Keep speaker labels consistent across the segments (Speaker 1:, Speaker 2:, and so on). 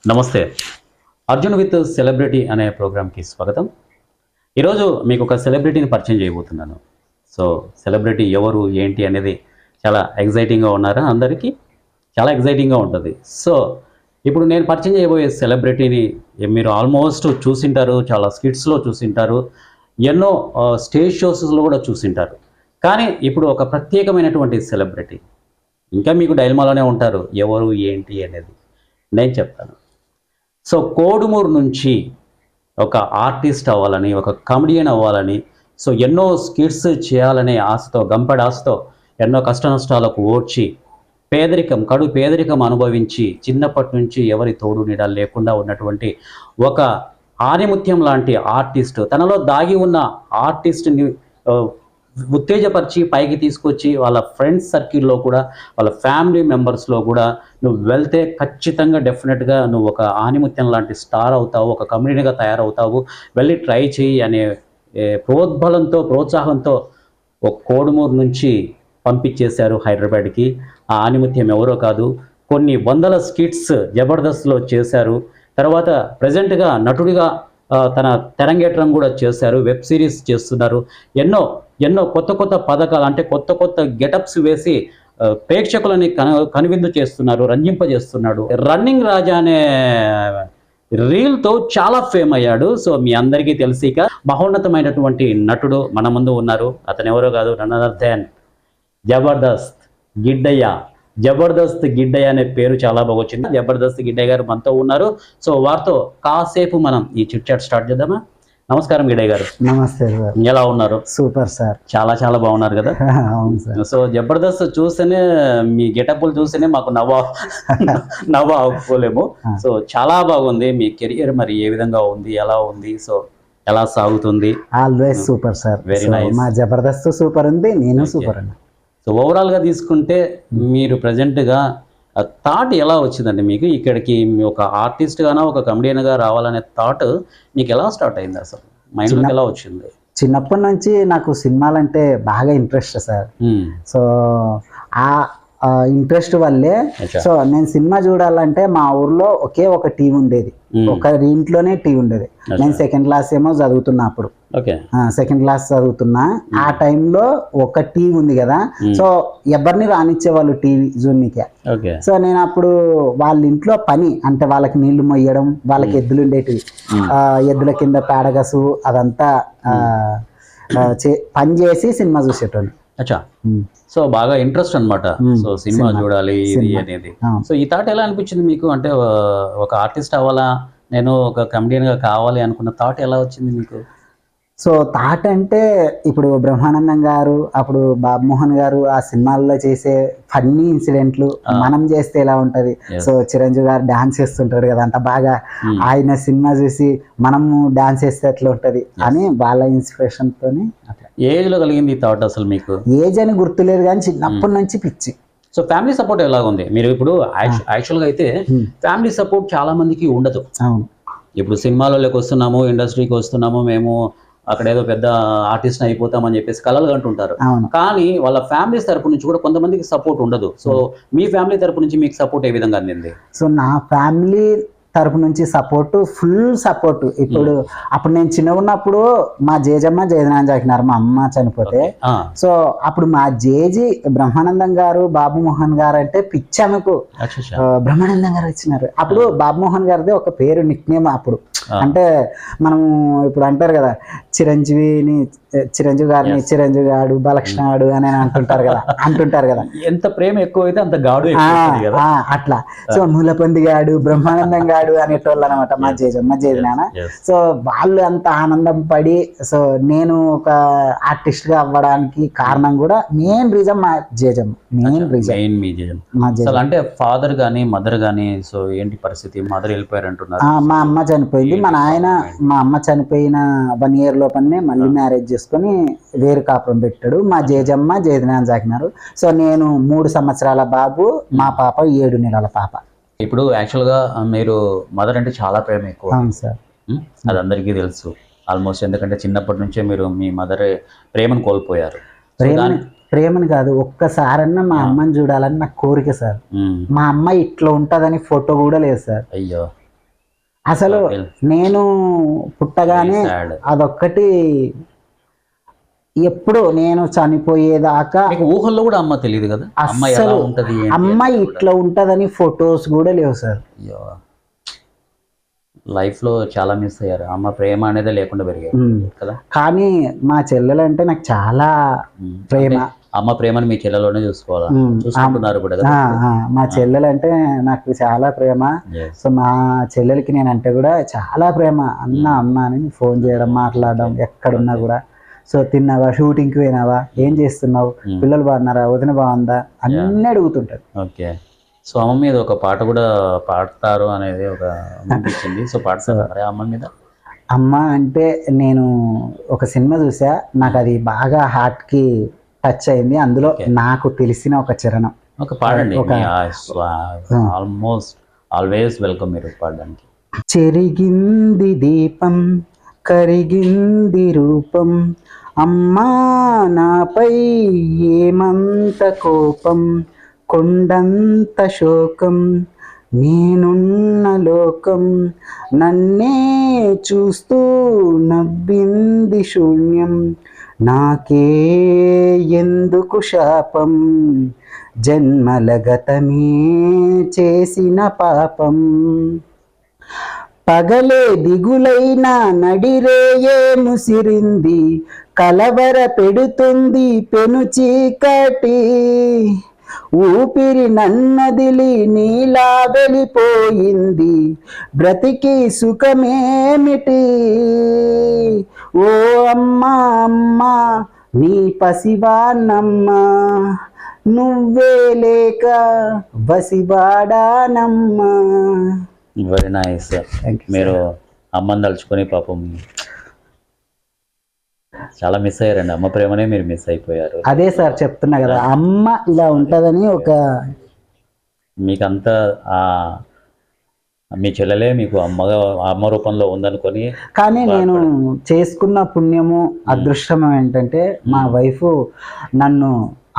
Speaker 1: నమస్తే. Arjun with celebrity అనే ప్రోగ్రామ్కి స్వాగతం. ఈరోజు మీకు ఒక సెలబ్రిటీని పరిచయం చేయబోతున్నాను. సో సెలబ్రిటీ ఎవరు ఏంటి అనేది చాలా ఎగ్జైటింగ్గా ఉన్నారా? అందరికీ చాలా ఎగ్జైటింగ్గా ఉంటుంది. సో ఇప్పుడు నేను పరిచయం చేయబోయే సెలబ్రిటీని మీరు ఆల్మోస్ట్ చూసింటారు, చాలా స్కిట్స్లో చూసింటారు, ఎన్నో స్టేజ్ షోస్లో కూడా చూసింటారు. కానీ ఇప్పుడు ఒక ప్రత్యేకమైనటువంటి సెలబ్రిటీ, ఇంకా మీకు డైలమాలోనే ఉంటారు ఎవరు ఏంటి అనేది నేను చెప్తాను. సో కోడుమూరు నుంచి ఒక ఆర్టిస్ట్ అవ్వాలని, ఒక కమెడియన్ అవ్వాలని, సో ఎన్నో స్కిట్స్ చేయాలనే ఆశతో, గంపెడ ఆశతో ఎన్నో కష్ట నష్టాలకు ఓడ్చి కడు పేదరికం అనుభవించి చిన్నప్పటి నుంచి ఎవరి తోడు నీడ లేకుండా ఉన్నటువంటి ఒక ఆణిముత్యం లాంటి ఆర్టిస్ట్, తనలో దాగి ఉన్న ఆర్టిస్ట్ని ఉత్తేజపరిచి పైకి తీసుకొచ్చి వాళ్ళ ఫ్రెండ్స్ సర్కిల్లో కూడా, వాళ్ళ ఫ్యామిలీ మెంబర్స్లో కూడా నువ్వు వెళ్తే ఖచ్చితంగా డెఫినెట్గా నువ్వు ఒక ఆణిముత్యం లాంటి స్టార్ అవుతావు, ఒక కమ్యూనిటీగా తయారవుతావు, వెళ్ళి ట్రై చేయి అనే ప్రోత్సాహంతో ఒక కోడుమూరు నుంచి పంపించేశారు హైదరాబాద్కి. ఆ ఆణిముత్యం ఎవరో కాదు, కొన్ని వందల స్కిట్స్ జబర్దస్త్లో చేశారు. తర్వాత ప్రజెంట్గా నటుడిగా తన తెరంగేట్రం కూడా చేశారు, వెబ్ సిరీస్ చేస్తున్నారు. ఎన్నో కొత్త పథకాలు, అంటే కొత్త గెటప్స్ వేసి ప్రేక్షకులని కనువిందు చేస్తున్నారు, రంజింపజేస్తున్నాడు. రన్నింగ్ రాజా అనే రీల్తో చాలా ఫేమ్ అయ్యాడు. సో మీ అందరికీ తెలిసి ఇక మహోన్నతమైనటువంటి నటుడు మన ముందు ఉన్నారు. అతను ఎవరో కాదు, none other than Jabardasth Giddayya. Jabardasth Giddayya అనే పేరు చాలా బాగా వచ్చింది. జబర్దస్త్ గిడ్డయ్య గారు మనతో ఉన్నారు. సో వారితో కాసేపు మనం ఈ చిట్ చాట్ స్టార్ట్ చేద్దామా? నమస్కారం గిడ్డయ్య గారు.
Speaker 2: నమస్తే సార్.
Speaker 1: ఎలా ఉన్నారు?
Speaker 2: Super sir.
Speaker 1: చాలా బాగున్నారు కదా?
Speaker 2: అవును సార్.
Speaker 1: సో జబర్దస్త్ చూస్తేనే, మీ గెటప్లు చూస్తేనే మాకు నవ్వ ఆపుకోలేము. సో చాలా బాగుంది మీ కెరియర్. మరి ఏ విధంగా ఉంది, ఎలా ఉంది, సో ఎలా సాగుతుంది?
Speaker 2: Always super sir.
Speaker 1: Very nice.
Speaker 2: మా జబర్దస్త్ సూపర్ ఉంది, నేను సూపర్ అండి.
Speaker 1: సో ఓవరాల్గా తీసుకుంటే మీరు ప్రజెంట్గా థాట్ ఎలా వచ్చిందండి మీకు? ఇక్కడికి ఒక ఆర్టిస్ట్గానో ఒక కమెడియన్గా రావాలనే థాట్ మీకు ఎలా స్టార్ట్ అయింది? అసలు మైండ్లోకి ఎలా వచ్చింది?
Speaker 2: చిన్నప్పటి నుంచి నాకు సినిమాలంటే బాగా ఇంట్రెస్ట్ సార్. సో ఆ ఇంట్రెస్ట్ వల్లే సో నేను సినిమా చూడాలంటే మా ఊర్లో ఒకే ఒక టీవీ ఉండేది, ఒక ఇంట్లోనే టీవీ ఉండేది. నేను సెకండ్ క్లాస్ ఏమో చదువుతున్నా అప్పుడు, సెకండ్ క్లాస్ చదువుతున్నా. ఆ టైంలో ఒక టీవీ ఉంది కదా, సో ఎవరిని రానిచ్చేవాళ్ళు టీవీ జూన్నికే. సో నేను అప్పుడు వాళ్ళ ఇంట్లో పని, అంటే వాళ్ళకి నీళ్లు మొయ్యడం, వాళ్ళకి ఎద్దులు ఉండేటివి, ఎద్దుల కింద పేడగసు అదంతా పని చేసి సినిమా చూసేటోళ్ళు.
Speaker 1: సో బాగా ఇంట్రెస్ట్ అనమాట. సో సినిమా చూడాలి ఇది అనేది. సో ఈ థాట్ ఎలా అనిపించింది మీకు? అంటే ఒక ఆర్టిస్ట్ అవ్వాలా, నేను ఒక కమెడియన్గా కావాలి అనుకున్న థాట్ ఎలా వచ్చింది మీకు?
Speaker 2: సో థాట్ అంటే ఇప్పుడు బ్రహ్మానందం గారు, అప్పుడు బాబు మోహన్ గారు ఆ సినిమాల్లో చేసే ఫన్నీ ఇన్సిడెంట్లు మనం చేస్తే ఎలా ఉంటది, సో చిరంజీవి గారు డాన్స్ చేస్తుంటారు కదా, అంత బాగా ఆయన సినిమా చూసి మనము డాన్స్ చేస్తే ఎట్లా ఉంటది అని వాళ్ళ ఇన్స్పిరేషన్ తోని.
Speaker 1: ఏజ్ లో కలిగింది ఈ థాట్ అసలు మీకు?
Speaker 2: ఏజ్ అని గుర్తులేదు కానీ చిన్నప్పటి నుంచి పిచ్చి.
Speaker 1: సో ఫ్యామిలీ సపోర్ట్ ఎలాగుంది? మీరు ఇప్పుడు యాక్చువల్గా అయితే ఫ్యామిలీ సపోర్ట్ చాలా మందికి ఉండదు.
Speaker 2: అవును.
Speaker 1: ఇప్పుడు సినిమాలలోకి వస్తున్నాము, ఇండస్ట్రీకి వస్తున్నాము, మేము అక్కడ ఏదో పెద్ద ఆర్టిస్ట్ అయిపోతామని చెప్పేసి కలలు అంటుంటారు. కానీ వాళ్ళ ఫ్యామిలీ తరపు నుంచి కూడా కొంతమందికి సపోర్ట్ ఉండదు. సో మీ ఫ్యామిలీ తరపు నుంచి మీకు సపోర్ట్ ఏ విధంగా అందింది?
Speaker 2: సో నా ఫ్యామిలీ తరపు నుంచి సపోర్టు, ఫుల్ సపోర్టు. ఇప్పుడు అప్పుడు నేను చిన్న ఉన్నప్పుడు మా జేజమ్మ జయదనాన్ని చాకినారు, మా అమ్మ చనిపోతే. సో అప్పుడు మా జేజీ బ్రహ్మానందం గారు, బాబు మోహన్ గారు అంటే పిచ్చమ్మకు బ్రహ్మానందం గారు వచ్చినారు. అప్పుడు బాబు మోహన్ గారిది ఒక పేరు, నిక్ నేమ్. అప్పుడు అంటే మనం ఇప్పుడు అంటారు కదా, చిరంజీవి గారిని చిరంజీవి గాడు, బాలకృష్ణ గాడు అని అంటుంటారు కదా.
Speaker 1: ఎంత ప్రేమ ఎక్కువైతే అంత గాడు
Speaker 2: అట్లా. సో ములపంది గాడు, బ్రహ్మానందం గాడు అనేటోళ్ళు అనమాట మా జేజీ నాన్న. సో వాళ్ళు అంత ఆనందం పడి, సో నేను ఒక ఆర్టిస్ట్ గా అవ్వడానికి కారణం కూడా మెయిన్ రీజన్ మా జేజమ్మ.
Speaker 1: అంటే ఫాదర్ గానీ మదర్ గానీ, సో ఏంటి పరిస్థితి? మదర్ వెళ్ళిపోయారు అంటున్నారు.
Speaker 2: మా అమ్మ చనిపోయింది. మా నాయన మా అమ్మ చనిపోయిన 1 year లోపలనే మళ్ళీ మ్యారేజ్ చేసుకొని వేరు కాపురం పెట్టాడు. మా జేజమ్మ జయదనాన్ని చాకినారు. సో నేను 3 సంవత్సరాల బాబు, మా పాప 7 నెలల పాప.
Speaker 1: ఇప్పుడు యాక్చువల్గా మీరు మదర్ అంటే చాలా ప్రేమ ఎక్కువ.
Speaker 2: అవును సార్.
Speaker 1: అది అందరికీ తెలుసు ఆల్మోస్ట్. ఎందుకంటే చిన్నప్పటి నుంచే మీరు మీ మదర్ ప్రేమను కోల్పోయారు.
Speaker 2: ప్రేమని కాదు, ఒక్కసారన్నా మా అమ్మని చూడాలని నాకు కోరిక సార్. మా అమ్మ ఇట్లా ఉంటుందని ఫోటో కూడా లేదు సార్.
Speaker 1: అయ్యో.
Speaker 2: అసలు నేను పుట్టగానే
Speaker 1: sad.
Speaker 2: అదొక్కటి ఎప్పుడు నేను చనిపోయేదాకా
Speaker 1: మీకు ఊహల్లో కూడా అమ్మ తెలియదు కదా, అమ్మ ఎలా
Speaker 2: అస్సలు
Speaker 1: ఉంటది ఏంటి
Speaker 2: అమ్మాయి ఇట్లా ఉంటదని ఫొటోస్ కూడా లేవు సార్.
Speaker 1: లైఫ్ లో చాలా మిస్ అయ్యారు, అమ్మ ప్రేమ అనేది లేకుండా పెరిగారు కదా.
Speaker 2: కానీ మా చెల్లెలంటే నాకు చాలా ప్రేమ.
Speaker 1: అమ్మ ప్రేమను మీ చెల్లెలోనే చూసుకోవాలా, చూసుకుంటున్నారు కూడా కదా.
Speaker 2: మా చెల్లెలంటే నాకు చాలా ప్రేమ. సో మా చెల్లెలకి నేనంటే కూడా చాలా ప్రేమ. అన్న అన్న అని ఫోన్ చేయడం, మాట్లాడడం, ఎక్కడున్నా కూడా. సో తిన్నావా, షూటింగ్కి పోయినావా, ఏం చేస్తున్నావు, పిల్లలు బాగున్నారా, వదిన బాగుందా, అన్నీ అడుగుతుంటారు.
Speaker 1: ఓకే. సో అమ్మ మీద ఒక పాట కూడా పాడతారు అనేది ఒక అనిపించింది. సో పాడతారు మరి అమ్మ మీద.
Speaker 2: అమ్మ అంటే నేను ఒక సినిమా చూసా, నాకు అది బాగా హార్ట్కి టచ్ అయింది. అందులో నాకు తెలిసిన ఒక చరణం
Speaker 1: ఒక పాడండి. ఆల్మోస్ట్ ఆల్వేస్ వెల్కమ్ మీరు పాడడానికి.
Speaker 2: చెరిగింది దీపం, కరిగింది రూపం, అమ్మా నాపై ఏమంత కోపం, కొండంత శోకం, నేనున్న లోకం, నన్నే చూస్తూ నవ్వింది శూన్యం, నాకే ఎందుకు శాపం, జన్మల గతమే చేసిన పాపం, పగలే దిగులైన నడిరేయే ముసిరింది, కలవర పెడుతుంది పెను చీకటి, ఊపిరి నన్నదిలి నీలా వెళ్ళిపోయింది, బ్రతికి సుఖమేమిటి, ఓ అమ్మా అమ్మా నీ పసివానమ్మా, నువ్వే లేక బసివాడానమ్మా.
Speaker 1: Very nice. మీరు అమ్మని తలుచుకొని పాపం చాలా మిస్ అయ్యారండి, అమ్మ ప్రేమనే మీరు మిస్ అయిపోయారు.
Speaker 2: అదే సార్ చెప్తున్నా కదా, అమ్మ ఇలా ఉంటుందని ఒక
Speaker 1: మీకంతా మీ చెల్లెలే మీకు అమ్మ రూపంలో ఉందనుకొని.
Speaker 2: కానీ నేను చేసుకున్న పుణ్యము అదృష్టం ఏంటంటే మా వైఫ్ నన్ను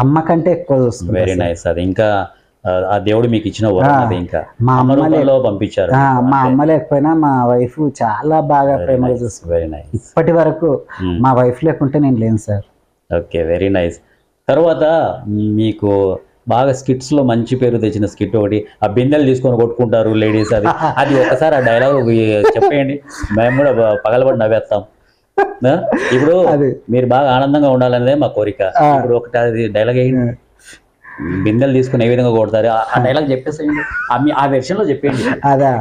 Speaker 2: అమ్మ కంటే ఎక్కువ చూస్తుంది.
Speaker 1: Very nice. అది ఇంకా ఆ దేవుడు మీకు ఇచ్చిన వరం అది. ఇంకా మా అమ్మ రూపంలో పంపించారు.
Speaker 2: మా అమ్మ లేకపోయినా మా వైఫ్ చాలా బాగా ప్రేమగా చూస్తుంది.
Speaker 1: Very nice.
Speaker 2: ఇప్పటి వరకు మా వైఫ్ లేకుంటే నేను లేను సార్.
Speaker 1: Okay, very nice. తర్వాత మీకు బాగా స్కిట్స్ లో మంచి పేరు తెచ్చిన స్కిట్ ఒకటి, ఆ బిందెలు తీసుకొని కొట్టుకుంటారు లేడీస్, అది అది ఒకసారి ఆ డైలాగ్ చెప్పేయండి, మేము కూడా పగలబడి నవ్వేస్తాం. ఇప్పుడు మీరు బాగా ఆనందంగా ఉండాలనేదే మా కోరిక. ఇప్పుడు ఒకటి అది డైలాగ్ వేయండి, బిందెలు తీసుకుని ఏ విధంగా కొడతారు ఆ డైలాగ్ చెప్పేసేయండి, ఆ వెర్షన్ లో చెప్పేయండి.
Speaker 2: అదా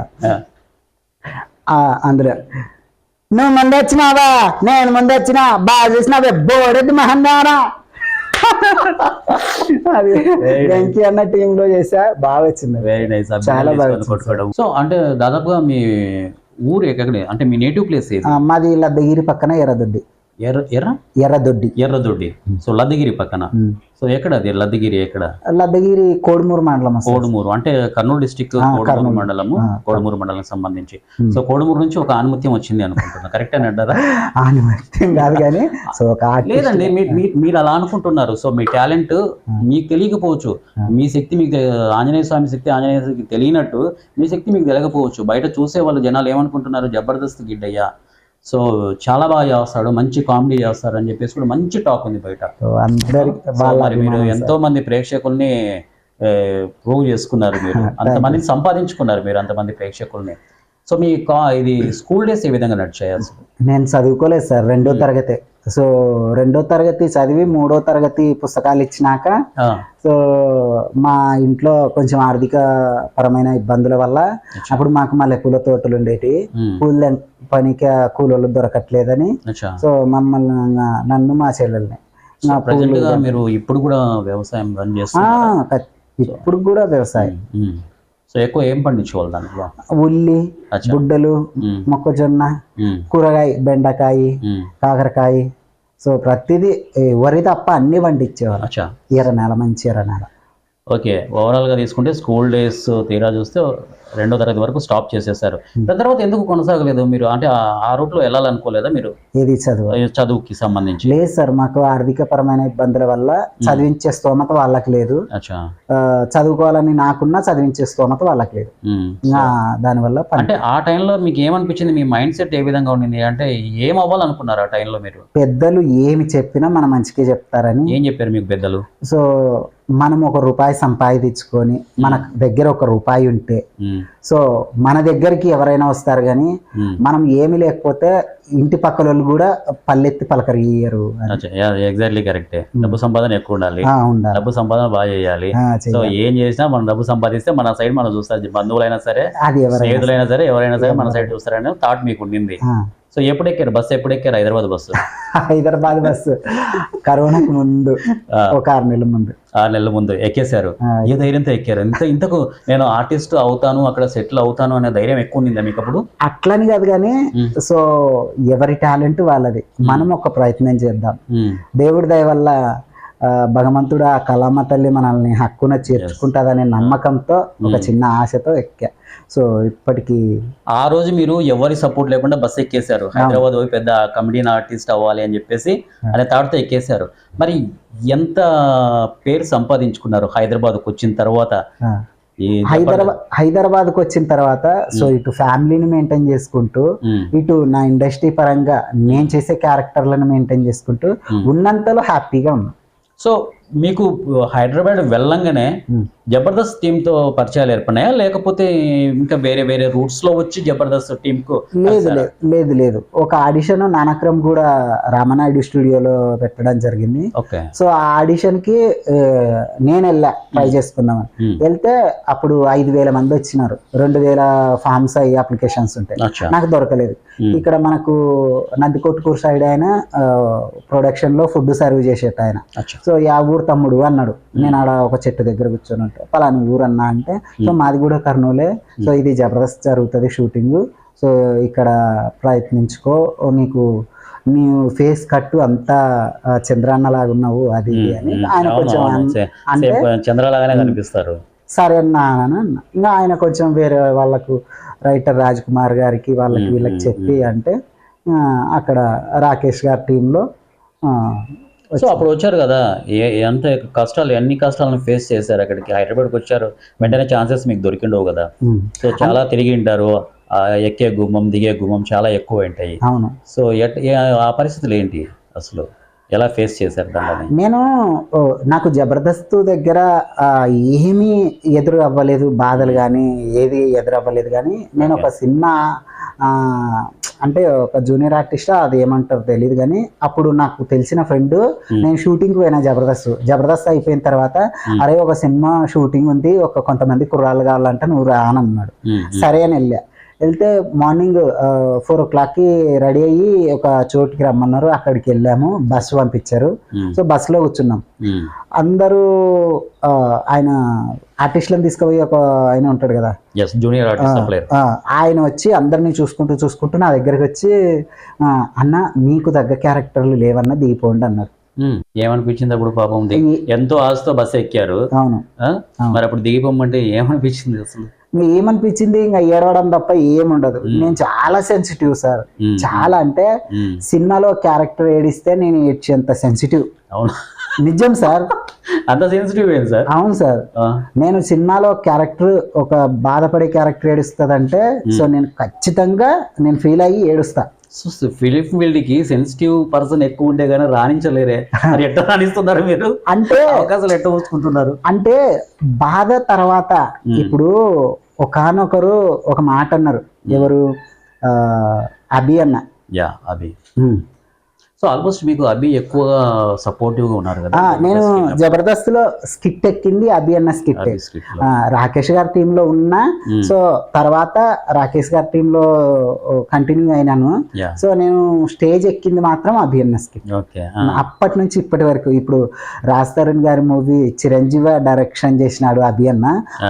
Speaker 2: అందులో నువ్వు ముందు వచ్చినావా, నేను ముందు వచ్చినా, బాగా చూసినావే బోడెద్దు మహందారా, అది వెంకీ అన్న టీమ్ లో చేసా, బాగా వచ్చింది.
Speaker 1: Very nice.
Speaker 2: చాలా బాగా.
Speaker 1: సో అంటే దాదాపుగా మీ ఊరు ఎక్కడ, అంటే మీ నేటివ్ ప్లేస్ ఏది?
Speaker 2: మాది లద్దగిరి పక్కన ఎర్రదొడ్డి.
Speaker 1: ఎర్రదొడ్డి. సో లద్దగిరి పక్కన. సో ఎక్కడ అది లద్దగిరి? ఎక్కడ?
Speaker 2: లద్దగిరి కోడుమూరు మండలం.
Speaker 1: కోడుమూరు అంటే కర్నూలు డిస్టిక్ కోడుమూరు మండలము, కోడుమూరు మండలం సంబంధించి. సో కోడుమూరు నుంచి ఒక ఆనుమత్యం వచ్చింది అనుకుంటున్నా, కరెక్ట్ అని అంటారా?
Speaker 2: ఆనుమత్యం కాదు కానీ
Speaker 1: లేదండి, మీరు అలా అనుకుంటున్నారు. సో మీ టాలెంట్ మీకు తెలియకపోవచ్చు, మీ శక్తి మీకు ఆంజనేయ స్వామి శక్తి ఆంజనేయ శక్తి తెలియనట్టు మీ శక్తి మీకు తెలియకపోవచ్చు. బయట చూసే వాళ్ళు జనాలు ఏమనుకుంటున్నారు, జబర్దస్త్ గిడ్డయ్యా, సో చాలా బాగా చేస్తాడు, మంచి కామెడీ చేస్తాడు అని చెప్పేసి కూడా మంచి టాక్ ఉంది బయట. మరి మీరు ఎంతో మంది ప్రేక్షకుల్ని ప్రూవ్ చేసుకున్నారు, మీరు అంతమందిని సంపాదించుకున్నారు, మీరు అంతమంది ప్రేక్షకుల్ని. సో మీ ఇది స్కూల్ డేస్ ఏ విధంగా నడిచాయి అసలు?
Speaker 2: నేను చదువుకోలేదు సార్, 2వ తరగతి. సో 2వ తరగతి చదివి 3వ తరగతి పుస్తకాలు ఇచ్చినాక సో మా ఇంట్లో కొంచెం ఆర్థిక పరమైన ఇబ్బందుల వల్ల అప్పుడు మాకు మళ్ళీ పూల తోటలు ఉండేటి, పూల పనికి కూలోళ్ళు దొరకట్లేదని సో మమ్మల్ని నన్ను మా చెల్లెల్ని
Speaker 1: మీరు ఇప్పుడు కూడా వ్యవసాయం రన్ చేస్తున్నారు?
Speaker 2: ఇప్పుడు కూడా వ్యవసాయం.
Speaker 1: సో ఎక్కువ ఏం పండించుకోవాలి దాంట్లో?
Speaker 2: ఉల్లి, గుడ్డలు, మొక్కజొన్న, కూరగాయ, బెండకాయ, కాకరకాయ, సో ప్రతిదీ వరి తప్ప అన్ని పండించేవాళ్ళు. ఎర్ర నేల, మంచి ఎర్ర నేల.
Speaker 1: ఓకే, ఓవరాల్గా తీసుకుంటే స్కూల్ డేస్ తీరా చూస్తే 2వ తరగతి వరకు స్టాప్ చేసేసారు. దాని తర్వాత ఎందుకు కొనసాగలేదు మీరు? అంటే ఆ రూట్లో వెళ్ళాలనుకోలేదా మీరు
Speaker 2: ఏది చదువు
Speaker 1: చదువుకి సంబంధించి?
Speaker 2: లేదు సార్, మాకు ఆర్థికపరమైన ఇబ్బందుల వల్ల చదివించే స్తోమత వాళ్ళకి లేదు.
Speaker 1: అచ్చా.
Speaker 2: చదువుకోవాలని నాకున్నా చదివించే స్తోమత వాళ్ళకి లేదు. దానివల్ల
Speaker 1: అంటే ఆ టైంలో మీకు ఏమనిపించింది? మీ మైండ్ సెట్ ఏ విధంగా ఉండింది? అంటే ఏం అవ్వాలనుకున్నారు ఆ టైంలో మీరు?
Speaker 2: పెద్దలు ఏమి చెప్పినా మన మంచికే చెప్తారని.
Speaker 1: ఏం చెప్పారు మీకు పెద్దలు?
Speaker 2: సో మనం ₹1 సంపాదించుకొని మన దగ్గర ₹1 ఉంటే, సో మన దగ్గరికి ఎవరైనా వస్తారు కానీ మనం ఏమి లేకపోతే ఇంటి పక్కల వాళ్ళు కూడా పల్లెత్తి పలకరియరు.
Speaker 1: ఎగ్జాక్ట్లీ కరెక్టే. డబ్బు సంపాదన ఎక్కువ ఉండాలి, డబ్బు సంపాదన బాగా చేయాలి. సో ఏం చేసినా మనం డబ్బు సంపాదిస్తే మన సైడ్ మనం చూస్తారు. బంధువులైనా సరే, స్నేహితులైనా సరే, ఎవరైనా సరే మన సైడ్ చూస్తారనే థాట్ మీకు ఉండింది. సో ఎప్పుడు ఎక్కారు బస్సు? ఎప్పుడు ఎక్కారు హైదరాబాద్ బస్సు?
Speaker 2: హైదరాబాద్ బస్సు కరోనాకి ముందు, ఒక 6 నెలల ముందు.
Speaker 1: 6 నెలల ముందు ఎక్కేశారు. ఏ ధైర్యంతో ఎక్కారు? ఇంతకు నేను ఆర్టిస్ట్ అవుతాను, అక్కడ సెటిల్ అవుతాను అనే ధైర్యం ఎక్కువ ఉండిందా మీకు అప్పుడు?
Speaker 2: అట్లని కాదు కానీ, సో ఎవరి టాలెంట్ వాళ్ళది. మనం ఒక ప్రయత్నం చేద్దాం. దేవుడి దయ వల్ల భగవంతుడు ఆ కళామ తల్లి మనల్ని హక్కున చేర్చుకుంటుందనే నమ్మకంతో, ఒక చిన్న ఆశతో ఎక్కా. సో ఇప్పటికీ
Speaker 1: ఆ రోజు మీరు ఎవరి సపోర్ట్ లేకుండా బస్సు ఎక్కేశారు. హైదరాబాద్ పోయి పెద్ద కమెడియన్ ఆర్టిస్ట్ అవ్వాలి అని చెప్పేసి అనే థాట్తో ఎక్కేశారు. మరి ఎంత పేరు సంపాదించుకున్నారు హైదరాబాద్కు వచ్చిన తర్వాత?
Speaker 2: హైదరాబాద్కు వచ్చిన తర్వాత సో ఇటు ఫ్యామిలీని మెయింటైన్ చేసుకుంటూ, ఇటు నా ఇండస్ట్రీ పరంగా నేను చేసే క్యారెక్టర్లను మెయింటైన్ చేసుకుంటూ ఉన్నంతలో హ్యాపీగా ఉన్నా.
Speaker 1: సో మీకు హైదరాబాద్ వెళ్ళంగానే జబర్దస్త్ టీంతో పరిచయాలు ఏర్పడినాయా, లేకపోతే ఇంకా వేరే వేరే రూట్స్లో వచ్చి జబర్దస్త్ టీంకు?
Speaker 2: లేదు. ఒక ఆడిషన్ నానక్రమ్ కూడా రామనాయుడు స్టూడియోలో పెట్టడం జరిగింది. సో ఆ ఆడిషన్కి నేను వెళ్ళా ట్రై చేసుకుందామని. వెళ్తే అప్పుడు 5,000 మంది వచ్చినారు. 2,000 ఫామ్స్ అయ్యి అప్లికేషన్స్ ఉంటాయి. నాకు దొరకలేదు. ఇక్కడ మనకు నందికొట్కూరు సైడ్ ఆయన ప్రొడక్షన్లో ఫుడ్ సర్వ్ చేసేట ఆయన. సో యా ఊరు తమ్ముడు అన్నాడు. నేను ఆడ ఒక చెట్టు దగ్గర కూర్చొని ఉంటా. పలాని ఊరు అన్నా అంటే, సో మాది కూడా కర్నూలే. సో ఇది జబర్దస్త్ జరుగుతుంది షూటింగ్. సో ఇక్కడ ప్రయత్నించుకో, నీకు నీ ఫేస్ కట్టు అంతా చంద్రాన్న లాగా ఉన్నావు అది అని ఆయన కొంచెం అంటే
Speaker 1: చంద్రలాగానే కనిపిస్తారు.
Speaker 2: సరే అన్నా ఇంకా ఆయన కొంచెం వేరే వాళ్ళకు రైటర్ రాజ్ కుమార్ గారికి వాళ్ళకి వీళ్ళకి చెప్పి అంటే అక్కడ రాకేష్ గారి టీంలో.
Speaker 1: సో అప్పుడు వచ్చారు కదా, ఎంత కష్టాలు, ఎన్ని కష్టాలను ఫేస్ చేశారు? అక్కడికి హైదరాబాద్కి వచ్చారు, వెంటనే ఛాన్సెస్ మీకు దొరికిండవు కదా. సో చాలా తిరిగి ఉంటారు, ఎక్కే గుమ్మం దిగే గుమ్మం చాలా ఎక్కువ ఉంటాయి. సో ఆ పరిస్థితులు ఏంటి అసలు, ఎలా ఫేస్ చేశారు దాన్ని?
Speaker 2: నాకు జబర్దస్త్ దగ్గర ఏమీ ఎదురు అవ్వలేదు, బాధలు కానీ ఏది ఎదురు అవ్వలేదు. కానీ నేను ఒక సినిమా అంటే ఒక జూనియర్ ఆర్టిస్ట్ అది ఏమంటారు తెలియదు కానీ, అప్పుడు నాకు తెలిసిన ఫ్రెండ్, నేను షూటింగ్కి పోయినా జబర్దస్త్ అయిపోయిన తర్వాత, అరే ఒక సినిమా షూటింగ్ ఉంది, కొంతమంది కుర్రాళ్ళు కావాలంటే నువ్వు రానన్నాడు. సరే అని వెళ్తే మార్నింగ్ 4 o'clockకి రెడీ అయ్యి ఒక చోటుకి రమ్మన్నారు. అక్కడికి వెళ్ళాము, బస్సు పంపించారు. సో బస్సులో కూర్చున్నాం. అందరూ ఆయన ఆర్టిస్టులను తీసుకుపోయి ఒక ఆయన ఉంటాడు కదా,
Speaker 1: జూనియర్ ఆర్టిస్ట్,
Speaker 2: ఆయన వచ్చి అందరినీ చూసుకుంటూ నా దగ్గరికి వచ్చి, అన్న మీకు తగ్గ క్యారెక్టర్లు లేవన్నా దిగిపోండి అన్నారు.
Speaker 1: ఏమనిపించింది అప్పుడు? పాపం ఎంతో ఆశతో బస్సు ఎక్కారు.
Speaker 2: అవును.
Speaker 1: మరి అప్పుడు దిగిపోమంటే ఏమనిపించింది అసలు?
Speaker 2: ఏమనిపించింది, ఇంకా ఏడవడం తప్ప ఏముండదు. నేను చాలా సెన్సిటివ్ సార్, చాలా. అంటే సినిమాలో క్యారెక్టర్ ఏడిస్తే నేను ఏడ్చేంత సెన్సిటివ్.
Speaker 1: అవును,
Speaker 2: నిజం సార్.
Speaker 1: అంత సెన్సిటివ్ ఏంటి సార్?
Speaker 2: అవును సార్. నేను సినిమాలో క్యారెక్టర్, ఒక బాధపడే క్యారెక్టర్ ఏడుస్తుందంటే, సో నేను ఖచ్చితంగా నేను ఫీల్ అయ్యి ఏడుస్తా.
Speaker 1: ఫిలిం ఫీల్డ్ కి సెన్సిటివ్ పర్సన్ ఎక్కువ ఉంటే గానీ రాణించలేరే, మరి ఎట్లా రాణిస్తున్నారు మీరు? అంటే అవకాశాలు ఎట్లా వచ్చుకుంటున్నారు?
Speaker 2: అంటే బాధ తర్వాత ఇప్పుడు ఒకనొకరు ఒక మాట అన్నారు, ఎవరు, అభి అన్న.
Speaker 1: అభి. సో ఆల్మోస్ట్ మీకు అభి ఎక్కువగా సపోర్టివ్గా ఉన్నారు కదా.
Speaker 2: నేను జబర్దస్త్లో స్కిట్ ఎక్కింది అభి అన్న స్కిట్. రాకేష్ గారి టీంలో ఉన్నా, సో తర్వాత రాకేష్ గారి టీంలో కంటిన్యూ అయినాను. సో నేను స్టేజ్ ఎక్కింది మాత్రం అభి అన్న స్కిట్. అప్పటి నుంచి ఇప్పటి వరకు. ఇప్పుడు రాజ్ తరుణ్ గారి మూవీ చిరంజీవి డైరెక్షన్ చేసినాడు అభి అన్న,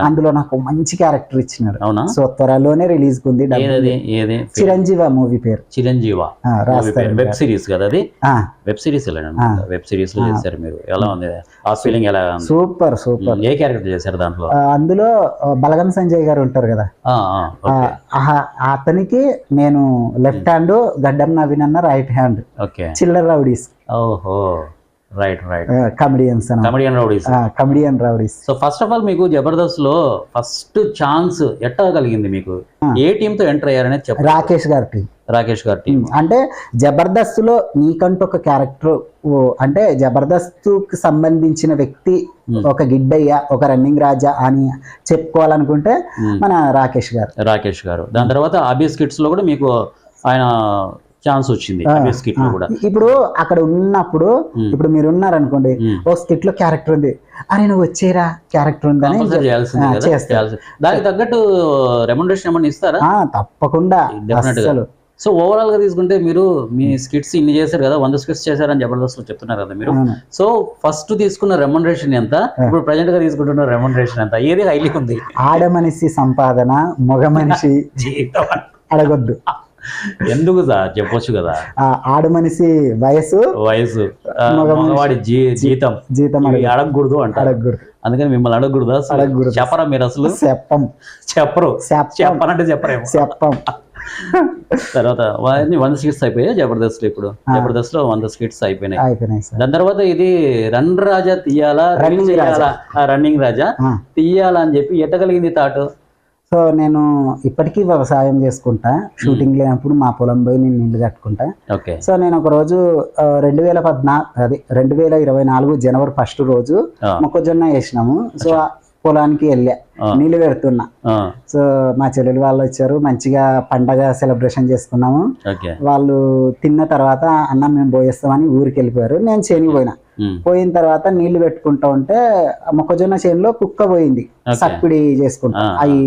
Speaker 2: అందులో నాకు మంచి క్యారెక్టర్ ఇచ్చినాడు. సో త్వరలోనే రిలీజ్ ఉంది. చిరంజీవి మూవీ పేరు.
Speaker 1: చిరంజీవి వెబ్ సిరీస్ కదా అది. వెబ్ సిరీస్ వెబ్ సిరీస్ లో చేశారు మీరు. ఎలా ఉంది ఆ ఫీలింగ్? ఎలా ఉంది?
Speaker 2: Super super.
Speaker 1: ఏ క్యారెక్టర్ చేశారు దాంట్లో?
Speaker 2: అందులో బలగం సంజయ్ గారు ఉంటారు కదా, అతనికి నేను లెఫ్ట్ హ్యాండ్, గడ్డం నవీన్ అన్న రైట్ హ్యాండ్, చిల్లర రౌడీస్.
Speaker 1: ఓహో, right right.
Speaker 2: Comedians, comedian rowdies.
Speaker 1: So first of all మీకు జబర్దస్త్ లో ఫస్ట్ ఛాన్స్ ఎట్టా కలిగింది? మీకు ఏ టీమ్ తో ఎంటర్ అయ్యారనేది చెప్పండి.
Speaker 2: రాకేష్ గారి టీం.
Speaker 1: రాకేష్ గారి టీం
Speaker 2: అంటే జబర్దస్త్ లో నీకంటూ ఒక క్యారెక్టర్, అంటే జబర్దస్త్ కి సంబంధించిన వ్యక్తి ఒక గిడ్డయ్య, ఒక రన్నింగ్ రాజా అని చెప్పుకోవాలనుకుంటే మన రాకేష్ గారు. దాని తర్వాత ఆబియస్ కిడ్స్ లో కూడా మీకు ఆయన ఛాన్స్ వచ్చింది. కూడా ఇప్పుడు అక్కడ ఉన్నప్పుడు, ఇప్పుడు మీరు ఉన్నారనుకోండి, ఓ స్కిట్ లో క్యారెక్టర్ ఉంది, అరే నువ్వు వచ్చేరా క్యారెక్టర్ ఉందని
Speaker 1: దానికి తగ్గట్టు రెమ్యునరేషన్ ఏమన్నా ఇస్తారా?
Speaker 2: తప్పకుండా.
Speaker 1: సో ఓవరాల్ గా తీసుకుంటే మీరు మీ స్కిట్స్ ఇన్ని చేశారు కదా, 100 స్కిట్స్ చేశారని జబర్దస్త్ లో చెప్తున్నారు కదా మీరు. సో ఫస్ట్ తీసుకున్న రెమ్యునరేషన్ ఎంత, ఇప్పుడు ప్రజెంట్ గా తీసుకుంటున్న రెమ్యునరేషన్ ఎంత, ఏది హైలీ ఉంది?
Speaker 2: ఆడ మనిషి సంపాదన, మగ మనిషి జీతం అడగొద్దు.
Speaker 1: ఎందుకు సార్ చెప్పొచ్చు కదా.
Speaker 2: ఆడ మనిషి వయసు,
Speaker 1: మగవాడి జీతం అడగకూడదు అంట. అందుకని మిమ్మల్ని అడగకూడదా? చెప్పరా మీరు? అసలు చెప్పరంటే చెప్పరేమో. తర్వాత 100 స్కిట్స్ అయిపోయాయి జబర్దస్త్. ఇప్పుడు జబర్దస్త్ లో 100 స్కిట్స్ అయిపోయినాయి. దాని తర్వాత ఇది రన్నింగ్ రాజా తీయాలా, రన్నింగ్ రాజా తీయాలా అని చెప్పి ఎట్టగలిగింది థాట్?
Speaker 2: సో నేను ఇప్పటికీ వ్యవసాయం చేసుకుంటా, షూటింగ్ లేనప్పుడు మా పొలం పోయి నేను ఇల్లు కట్టుకుంటా. సో నేను ఒక రోజు 2024 జనవరి 1 రోజు మొక్కజొన్న వేసినాము. సో పొలానికి వెళ్ళా, నీళ్ళు పెడుతున్నా. సో మా చెల్లెలు వాళ్ళు వచ్చారు, మంచిగా పండగ సెలబ్రేషన్ చేసుకున్నాము. వాళ్ళు తిన్న తర్వాత అన్నం మేము పోయేస్తామని ఊరికి వెళ్ళిపోయారు. నేను చేనికి పోయినా. పోయిన తర్వాత నీళ్లు పెట్టుకుంటా ఉంటే మొక్కజొన్న చేనులో కుక్క పోయింది, సప్పిడి చేసుకుంటా. అవి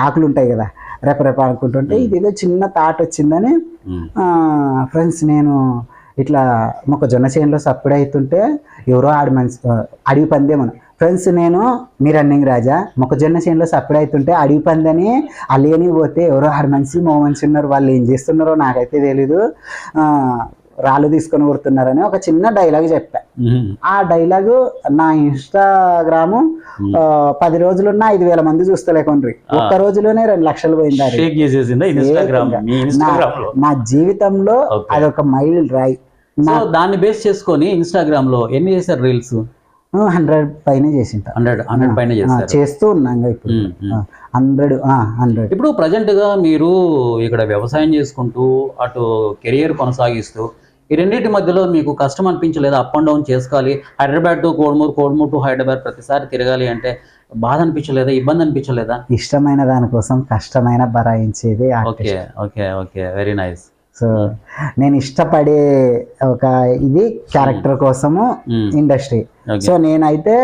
Speaker 2: ఆకులు ఉంటాయి కదా, రెపరెప అనుకుంటుంటే ఇదేదో చిన్న తాట వచ్చిందని ఫ్రెండ్స్ నేను ఇట్లా మొక్కజొన్న చేనులో సప్పిడి అవుతుంటే ఎవరో అడవి పందేమను ఫ్రెండ్స్, నేను మీ రన్నింగ్ రాజా మొక్కజొన్న చేనులో సప్పిడి అవుతుంటే అడవి పందని అలియని పోతే ఎవరో ఆడ మనిషి మో మనిషి ఉన్నారు, వాళ్ళు ఏం చేస్తున్నారో నాకైతే తెలీదు, రాళ్ళు తీసుకొని కొడుతున్నారని ఒక చిన్న డైలాగ్ చెప్పా. ఆ డైలాగు నా ఇన్స్టాగ్రాము 10 రోజులున్నా 5,000 మంది చూస్తలేకుండ్రి. ఒక్క రోజులోనే 2 లక్షలు పోయింది. నా జీవితంలో అదొక మైల్ రాయి.
Speaker 1: దాన్ని బేస్ చేసుకొని ఇన్స్టాగ్రామ్ లో ఎన్ని చేశారు రీల్స్?
Speaker 2: 100 పైన చేసింటా.
Speaker 1: 100 పైన
Speaker 2: చేస్తూ ఉన్నాగా ఇప్పుడు 100.
Speaker 1: ఇప్పుడు ప్రజెంట్ గా మీరు ఇక్కడ వ్యవసాయం చేసుకుంటూ అటు కెరియర్ కొనసాగిస్తూ ఈ రెండింటి మధ్యలో మీకు కష్టం అనిపించలేదా? అప్ అండ్ డౌన్ చేసుకోవాలి, హైదరాబాద్ టు కోడుమూరు, కోడుమూరు టు హైదరాబాద్ ప్రతిసారి తిరగాలి అంటే బాధ అనిపించలేదా? ఇబ్బంది అనిపించలేదా?
Speaker 2: ఇష్టమైన దానికోసం కష్టమైన భరాయించేది.
Speaker 1: Okay okay okay, very nice.
Speaker 2: So నేను ఇష్టపడే ఒక ఇది క్యారెక్టర్ కోసము ఇండస్ట్రీ. సో నేనైతే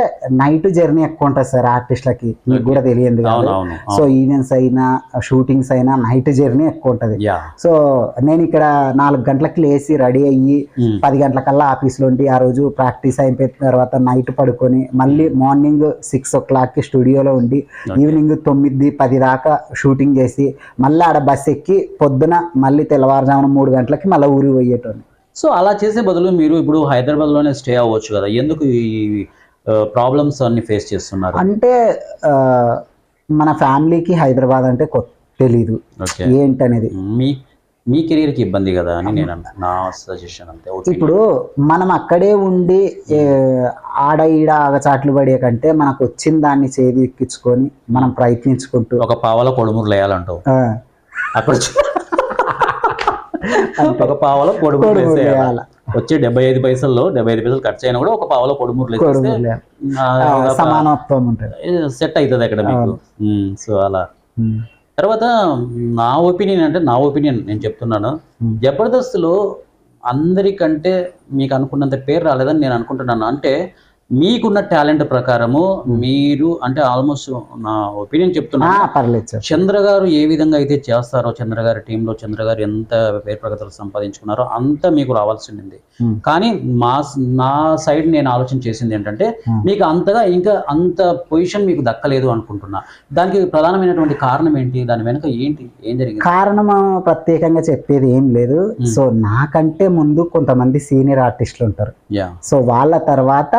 Speaker 2: నైట్ జర్నీ ఎక్కువ ఉంటుంది సార్ ఆర్టిస్ట్లకి, మీకు కూడా తెలియదు కాదు. సో ఈవెంట్స్ అయినా షూటింగ్స్ అయినా నైట్ జర్నీ ఎక్కువ ఉంటుంది. సో నేను ఇక్కడ 4 గంటలకు లేచి రెడీ అయ్యి 10 గంటలకల్లా ఆఫీస్లో ఉండి ఆ రోజు ప్రాక్టీస్ అయిపోయిన తర్వాత నైట్ పడుకొని మళ్ళీ మార్నింగ్ 6 o'clockకి స్టూడియోలో ఉండి ఈవినింగ్ 9-10 దాకా షూటింగ్ చేసి మళ్ళీ ఆడ బస్ ఎక్కి పొద్దున మళ్ళీ తెల్లవారుజామున 3 గంటలకి మళ్ళీ ఊరికి పోయేటోని.
Speaker 1: సో అలా చేసే బదులు మీరు ఇప్పుడు హైదరాబాద్లోనే స్టే అవ్వచ్చు కదా, ఎందుకు ఈ ప్రాబ్లమ్స్ అన్ని ఫేస్ చేస్తున్నారు?
Speaker 2: అంటే మన ఫ్యామిలీకి హైదరాబాద్ అంటే తెలీదు ఏంటనేది.
Speaker 1: మీ కెరీర్కి ఇబ్బంది కదా అని నేను నా సజెషన్ అంతే.
Speaker 2: ఇప్పుడు మనం అక్కడే ఉండి ఆడ ఈడ ఆగచాట్లు పడే కంటే మనకు వచ్చిన దాన్ని చేదిక్కించుకొని మనం ప్రయత్నించుకుంటూ
Speaker 1: ఒక పావల కొడుమూరు లేయాలంటావు. అక్కడ ఒక పావలో కొడుమూరు వచ్చే 75 పైసల్లో 75 పైసలు ఖర్చు అయినా కూడా ఒక పావలో కొడుమూరు
Speaker 2: సమానత్వం ఉంటుంది,
Speaker 1: సెట్ అవుతుంది అక్కడ మీకు. సో అలా తర్వాత నా ఒపీనియన్ నేను చెప్తున్నాను, జబర్దస్త్లో అందరికంటే మీకు అనుకున్నంత పేరు రాలేదని నేను అనుకుంటున్నాను. అంటే మీకున్న టాలెంట్ ప్రకారము మీరు అంటే ఆల్మోస్ట్ నా ఒపీనియన్ చెప్తున్నా,
Speaker 2: పర్లేదు సార్.
Speaker 1: చంద్ర గారు ఏ విధంగా అయితే చేస్తారో, చంద్ర గారి టీంలో చంద్ర గారు ఎంత పేరు ప్రగతులు సంపాదించుకున్నారో అంత మీకు రావాల్సింది. కానీ నా సైడ్ నేను ఆలోచన చేసింది ఏంటంటే మీకు అంతగా ఇంకా అంత పొజిషన్ మీకు దక్కలేదు అనుకుంటున్నా. దానికి ప్రధానమైనటువంటి కారణం ఏంటి? దాని వెనుక ఏంటి, ఏం జరిగింది?
Speaker 2: కారణం ప్రత్యేకంగా చెప్పేది ఏం లేదు. సో నాకంటే ముందు కొంతమంది సీనియర్ ఆర్టిస్టులు ఉంటారు. సో వాళ్ళ తర్వాత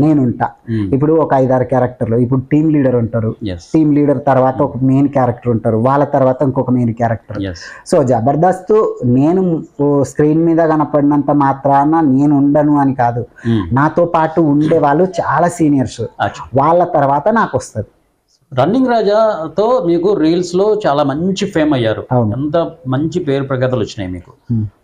Speaker 2: నేనుంటా. ఇప్పుడు ఒక 5-6 క్యారెక్టర్లు, ఇప్పుడు టీమ్ లీడర్ ఉంటారు. టీమ్ లీడర్ తర్వాత ఒక మెయిన్ క్యారెక్టర్ ఉంటారు, వాళ్ళ తర్వాత ఇంకొక మెయిన్ క్యారెక్టర్. సో జబర్దస్త్ నేను స్క్రీన్ మీద కనపడినంత మాత్రాన నేను ఉండను అని కాదు, నాతో పాటు ఉండే వాళ్ళు చాలా సీనియర్స్, వాళ్ళ తర్వాత నాకు వస్తుంది.
Speaker 1: రన్నింగ్ రాజాతో మీకు రీల్స్ లో చాలా మంచి ఫేమ్ అయ్యారు, ఎంత మంచి పేరు ప్రగతులు వచ్చినాయి మీకు.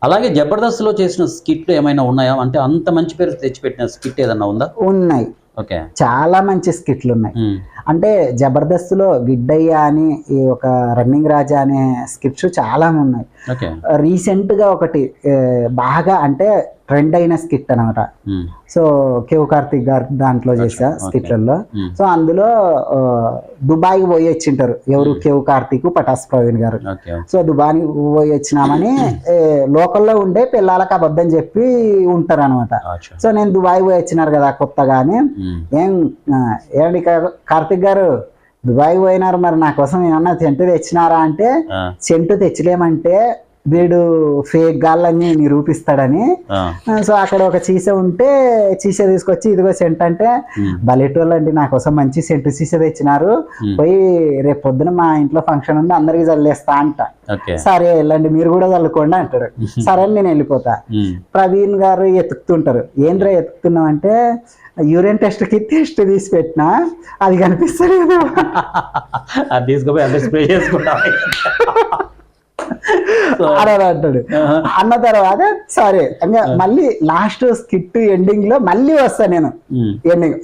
Speaker 1: అలాగే జబర్దస్త్ లో చేసిన స్కిట్లు ఏమైనా ఉన్నాయా? అంటే అంత మంచి పేరు తెచ్చిపెట్టిన స్కిట్ ఏదన్నా ఉందా?
Speaker 2: ఉన్నాయి,
Speaker 1: ఓకే, చాలా
Speaker 2: మంచి స్కిట్లు ఉన్నాయి. అంటే జబర్దస్త్ లో గిడ్డయ్య అని ఒక రన్నింగ్ రాజా అనే స్కిట్స్ చాలా ఉన్నాయి. రీసెంట్ గా ఒకటి బాగా అంటే ట్రెండ్ అయిన స్కిట్ అనమాట. సో కేవ్ కార్తిక్ గారు దాంట్లో చేసా స్కిట్లలో. సో అందులో దుబాయ్ పోయి వచ్చింటారు ఎవరు, కేవ్ కార్తిక్, పటాస్ ప్రవీణ్ గారు. సో దుబాయ్ పోయి వచ్చినామని లోకల్లో ఉండే పిల్లలకు అబద్ధం చెప్పి ఉంటారు అనమాట. సో నేను దుబాయ్ పోయి వచ్చినారు కదా కొత్తగానే, ఏంటి కార్తిక్ గారు దుబాయ్ పోయినారు, మరి నా కోసం ఏమన్నా సెంటు తెచ్చినారా అంటే, సెంటు తెచ్చలేమంటే వీడు ఫేక్ గాళ్ళని నిరూపిస్తాడని. సో అక్కడ ఒక చీస ఉంటే చీస తీసుకొచ్చి ఇదిగో సెంట్ అంటే, బలెటోళ్ళు అండి నా కోసం మంచి సెంటు చీస తెచ్చినారు, పోయి రేపు పొద్దున మా ఇంట్లో ఫంక్షన్ ఉంది అందరికి చల్లేస్తా అంట. సరే వెళ్ళండి మీరు కూడా చల్లుకోండి అంటాడు. సరే అని నేను వెళ్ళిపోతా. ప్రవీణ్ గారు ఎతుకుతుంటారు, ఏంద్రా ఎతుకుతున్నావు అంటే, యూరిన్ టెస్ట్ కి టెస్ట్ తీసి పెట్టినా అది కనిపిస్తలేదు,
Speaker 1: అది తీసుకుపోయి స్ప్రే చేసుకుంటా
Speaker 2: అంటాడు. అన్న తర్వాత సరే ఇంకా మళ్ళీ లాస్ట్ స్కిట్ ఎండింగ్ లో మళ్ళీ వస్తా నేను. ఎండింగ్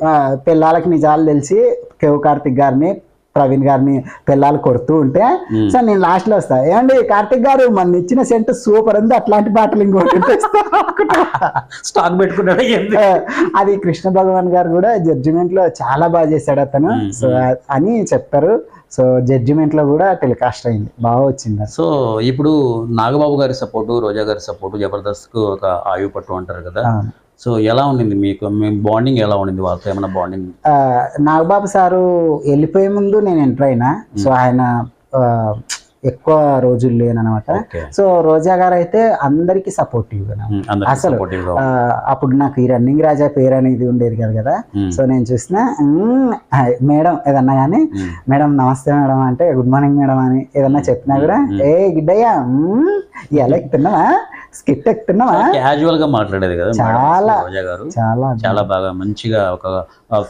Speaker 2: పిల్లలకి నిజాలు తెలిసి కేవ్ కార్తిక్ గారిని ప్రవీణ్ గారిని పిల్లలు కొడుతూ ఉంటే, సో నేను లాస్ట్ లో వస్తా, ఏమండి కార్తిక్ గారు మన ఇచ్చిన సెంట్ సూపర్ ఉంది, అట్లాంటి పాటలు ఇంకోటి
Speaker 1: స్టాక్ పెట్టుకున్నాడు.
Speaker 2: అది కృష్ణ భగవాన్ గారు కూడా జడ్జిమెంట్ లో చాలా బాగా చేశాడు అతను, సో అని చెప్పారు. సో జడ్జిమెంట్ లో కూడా టెలికాస్ట్ అయింది, బాగా వచ్చింది.
Speaker 1: సో ఇప్పుడు నాగబాబు గారి సపోర్టు, రోజా గారి సపోర్టు జబర్దస్త్ కు ఒక ఆయువు పట్టు అంటారు కదా. సో ఎలా ఉండింది మీకు, మీ బాండింగ్ ఎలా ఉండింది వాళ్ళతో? ఏమైనా బాండింగ్?
Speaker 2: నాగబాబు సారు వెళ్ళిపోయే ముందు నేను ఎంటర్ అయినా, సో ఆయన ఎక్కువ రోజులు లేనమాట. సో రోజా గారు అయితే అందరికి సపోర్టివ్ అసలు. అప్పుడు నాకు ఈ రన్నింగ్ రాజా పేరు అనేది ఉండేది కదా. సో నేను చూసిన మేడం ఏదన్నా కానీ, మేడం నమస్తే మేడం అంటే గుడ్ మార్నింగ్ మేడం అని ఏదన్నా చెప్పినా కూడా, ఏ గిడ్డయ్యా ఎలా ఎక్కుతున్నావా, స్కిట్ ఎక్కుతున్నావా,
Speaker 1: క్యాజువల్ గా మాట్లాడేది కదా.
Speaker 2: చాలా
Speaker 1: రోజా గారు చాలా బాగా మంచిగా ఒక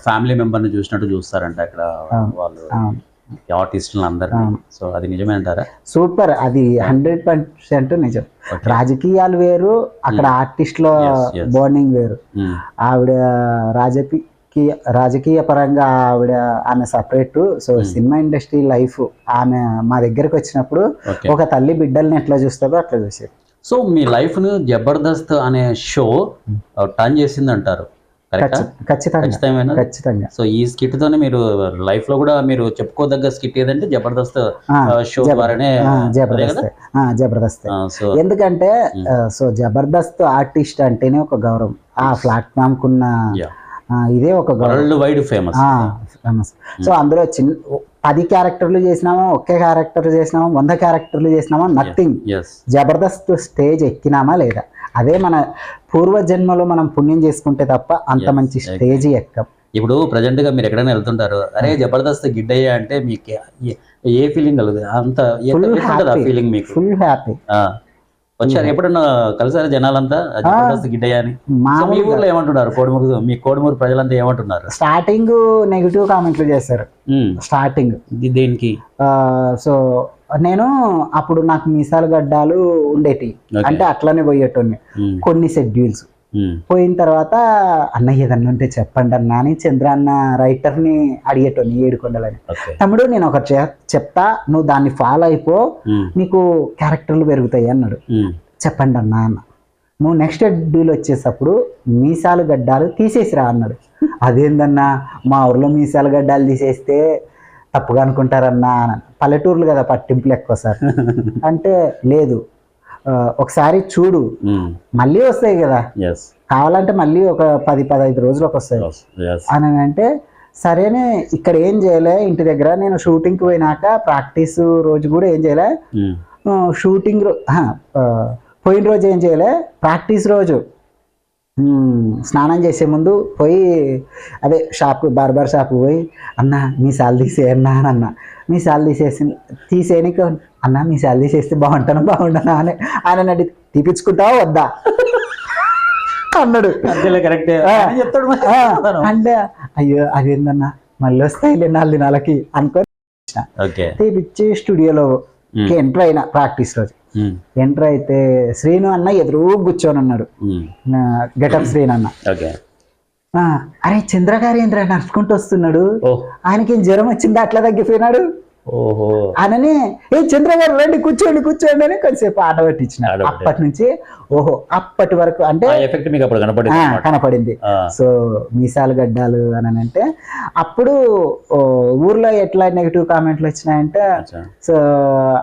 Speaker 1: ఫ్యామిలీ మెంబర్ ని చూసినట్టు చూస్తారంట అక్కడ వాళ్ళు ఆర్టిస్టులు అందరు. సో అది నిజమే అంటారా?
Speaker 2: సూపర్, అది 100% నిజం. రాజకీయాలు వేరు, అక్కడ ఆర్టిస్టుల బాండింగ్ వేరు. ఆవిడ రాజకీయ పరంగా ఆమె separate. So cinema industry life ఆమె మా దగ్గరకు వచ్చినప్పుడు ఒక తల్లి బిడ్డల్ని ఎట్లా చూస్తుందో అట్లా చూసేది.
Speaker 1: సో మీ లైఫ్ ను జబర్దస్త్ అనే షో టర్న్ చేసింది అంటారు?
Speaker 2: ఖచ్చితంగా.
Speaker 1: సో ఈ స్కిట్ తోనే మీరు లైఫ్ లో కూడా మీరు చెప్పుకోదగ్గ స్కిట్ ఏదంటే జబర్దస్త్ షో ద్వారానే.
Speaker 2: జబర్దస్త్ ఎందుకంటే సో జబర్దస్త్ ఆర్టిస్ట్ అంటేనే ఒక గౌరవం, ఆ ప్లాట్ఫామ్ కున్న ఇదే ఒక
Speaker 1: వరల్డ్ వైడ్ ఫేమస్.
Speaker 2: సో అందులో 10 క్యారెక్టర్లు చేసినామో, ఒకే క్యారెక్టర్ చేసినామో, 100 క్యారెక్టర్లు చేసినామో నథింగ్. జబర్దస్త్ స్టేజ్ ఎక్కినామా లేదా, అదే మన పూర్వజన్మలో మనం పుణ్యం చేసుకుంటే తప్ప అంత మంచి స్టేజ్ ఎక్కం.
Speaker 1: ఇప్పుడు ప్రజెంట్ గా మీరు ఎక్కడైనా వెళ్తుంటారు, అరే జబర్దస్త్ గిడ్డయ్య అంటే మీకు ఏ ఫీలింగ్ కలుగుతుంది? అంత ఫీలింగ్ మీకు?
Speaker 2: Full happy.
Speaker 1: వచ్చారు ఎప్పుడన్నా కలిసారా జనాలంతా జబర్దస్త్ గిడ్డయ్య అని? మీ ఊర్లో ఏమంటున్నారు? మీ కోడుమూరు ప్రజలంతా ఏమంటున్నారు?
Speaker 2: స్టార్టింగ్ నెగిటివ్ కామెంట్లు చేశారు స్టార్టింగ్.
Speaker 1: దేనికి?
Speaker 2: సో నేను అప్పుడు నాకు మీసాలు గడ్డాలు ఉండేటి, అంటే అట్లనే పోయేటోని కొన్ని షెడ్యూల్స్. పోయిన తర్వాత అన్న ఏదన్నా ఉంటే చెప్పండి అన్న అని చంద్ర అన్న రైటర్ని అడిగేటోని, ఏడుకొండలని. తమ్ముడు నేను ఒకటి చెప్తా, నువ్వు దాన్ని ఫాలో అయిపో, నీకు క్యారెక్టర్లు పెరుగుతాయి అన్నాడు. చెప్పండి అన్న. నువ్వు నెక్స్ట్ షెడ్యూల్ వచ్చేటప్పుడు మీసాలు గడ్డాలు తీసేసిరా అన్నాడు. అదేందన్నా మా ఊర్లో మీసాలు గడ్డాలు తీసేస్తే తప్పుగా అనుకుంటారన్నా. పల్లెటూర్లు కదా పట్టింపులు ఎక్కువ సార్ అంటే లేదు, ఒకసారి చూడు మళ్ళీ వస్తాయి కదా, కావాలంటే మళ్ళీ ఒక 10-15 రోజులకు వస్తాయి అని అంటే, సరేనే ఇక్కడ ఏం చేయలే ఇంటి దగ్గర, నేను షూటింగ్కి పోయినాక ప్రాక్టీస్ రోజు కూడా ఏం చేయలే, షూటింగ్ పోయిన రోజు ఏం చేయలే, ప్రాక్టీస్ రోజు స్నానం చేసే ముందు పోయి అదే బార్బర్ షాప్ పోయి అన్న మీ సాల్ తీసేయన్నా అని అన్న. మీ సాల్ తీసేయనికి అన్న మీ సాల్ తీసేస్తే బాగుంటానా అని ఆయన అడిగి తీపించుకుంటావా వద్దా అన్నాడు. అంటే అయ్యో అదేందన్నా మళ్ళీ వస్తాయిలే 4 దినాలకి అనుకొని తీపిచ్చి స్టూడియోలో ఎంటర్ అయినా ప్రాక్టీస్ రోజు. ఎంటర్ అయితే శ్రీను అన్న ఎదురు కూర్చొని ఉన్నాడు, గెటప్ శ్రీను అన్న. అరే చంద్ర గారు ఏంద్ర నడుచుకుంటూ వస్తున్నాడు, ఆయనకి జ్వరం వచ్చిందా అట్లా తగ్గిపోయినాడు అనని, ఏ చంద్ర గారు రండి కూర్చోండి అని కొంచెంసేపు ఆట పట్టించినాడు. అప్పటి నుంచి ఓహో అప్పటి వరకు అంటే కనపడింది. సో మీసాలు గడ్డాలు అని అంటే అప్పుడు ఊర్లో ఎట్లా నెగిటివ్ కామెంట్లు వచ్చినాయంటే, సో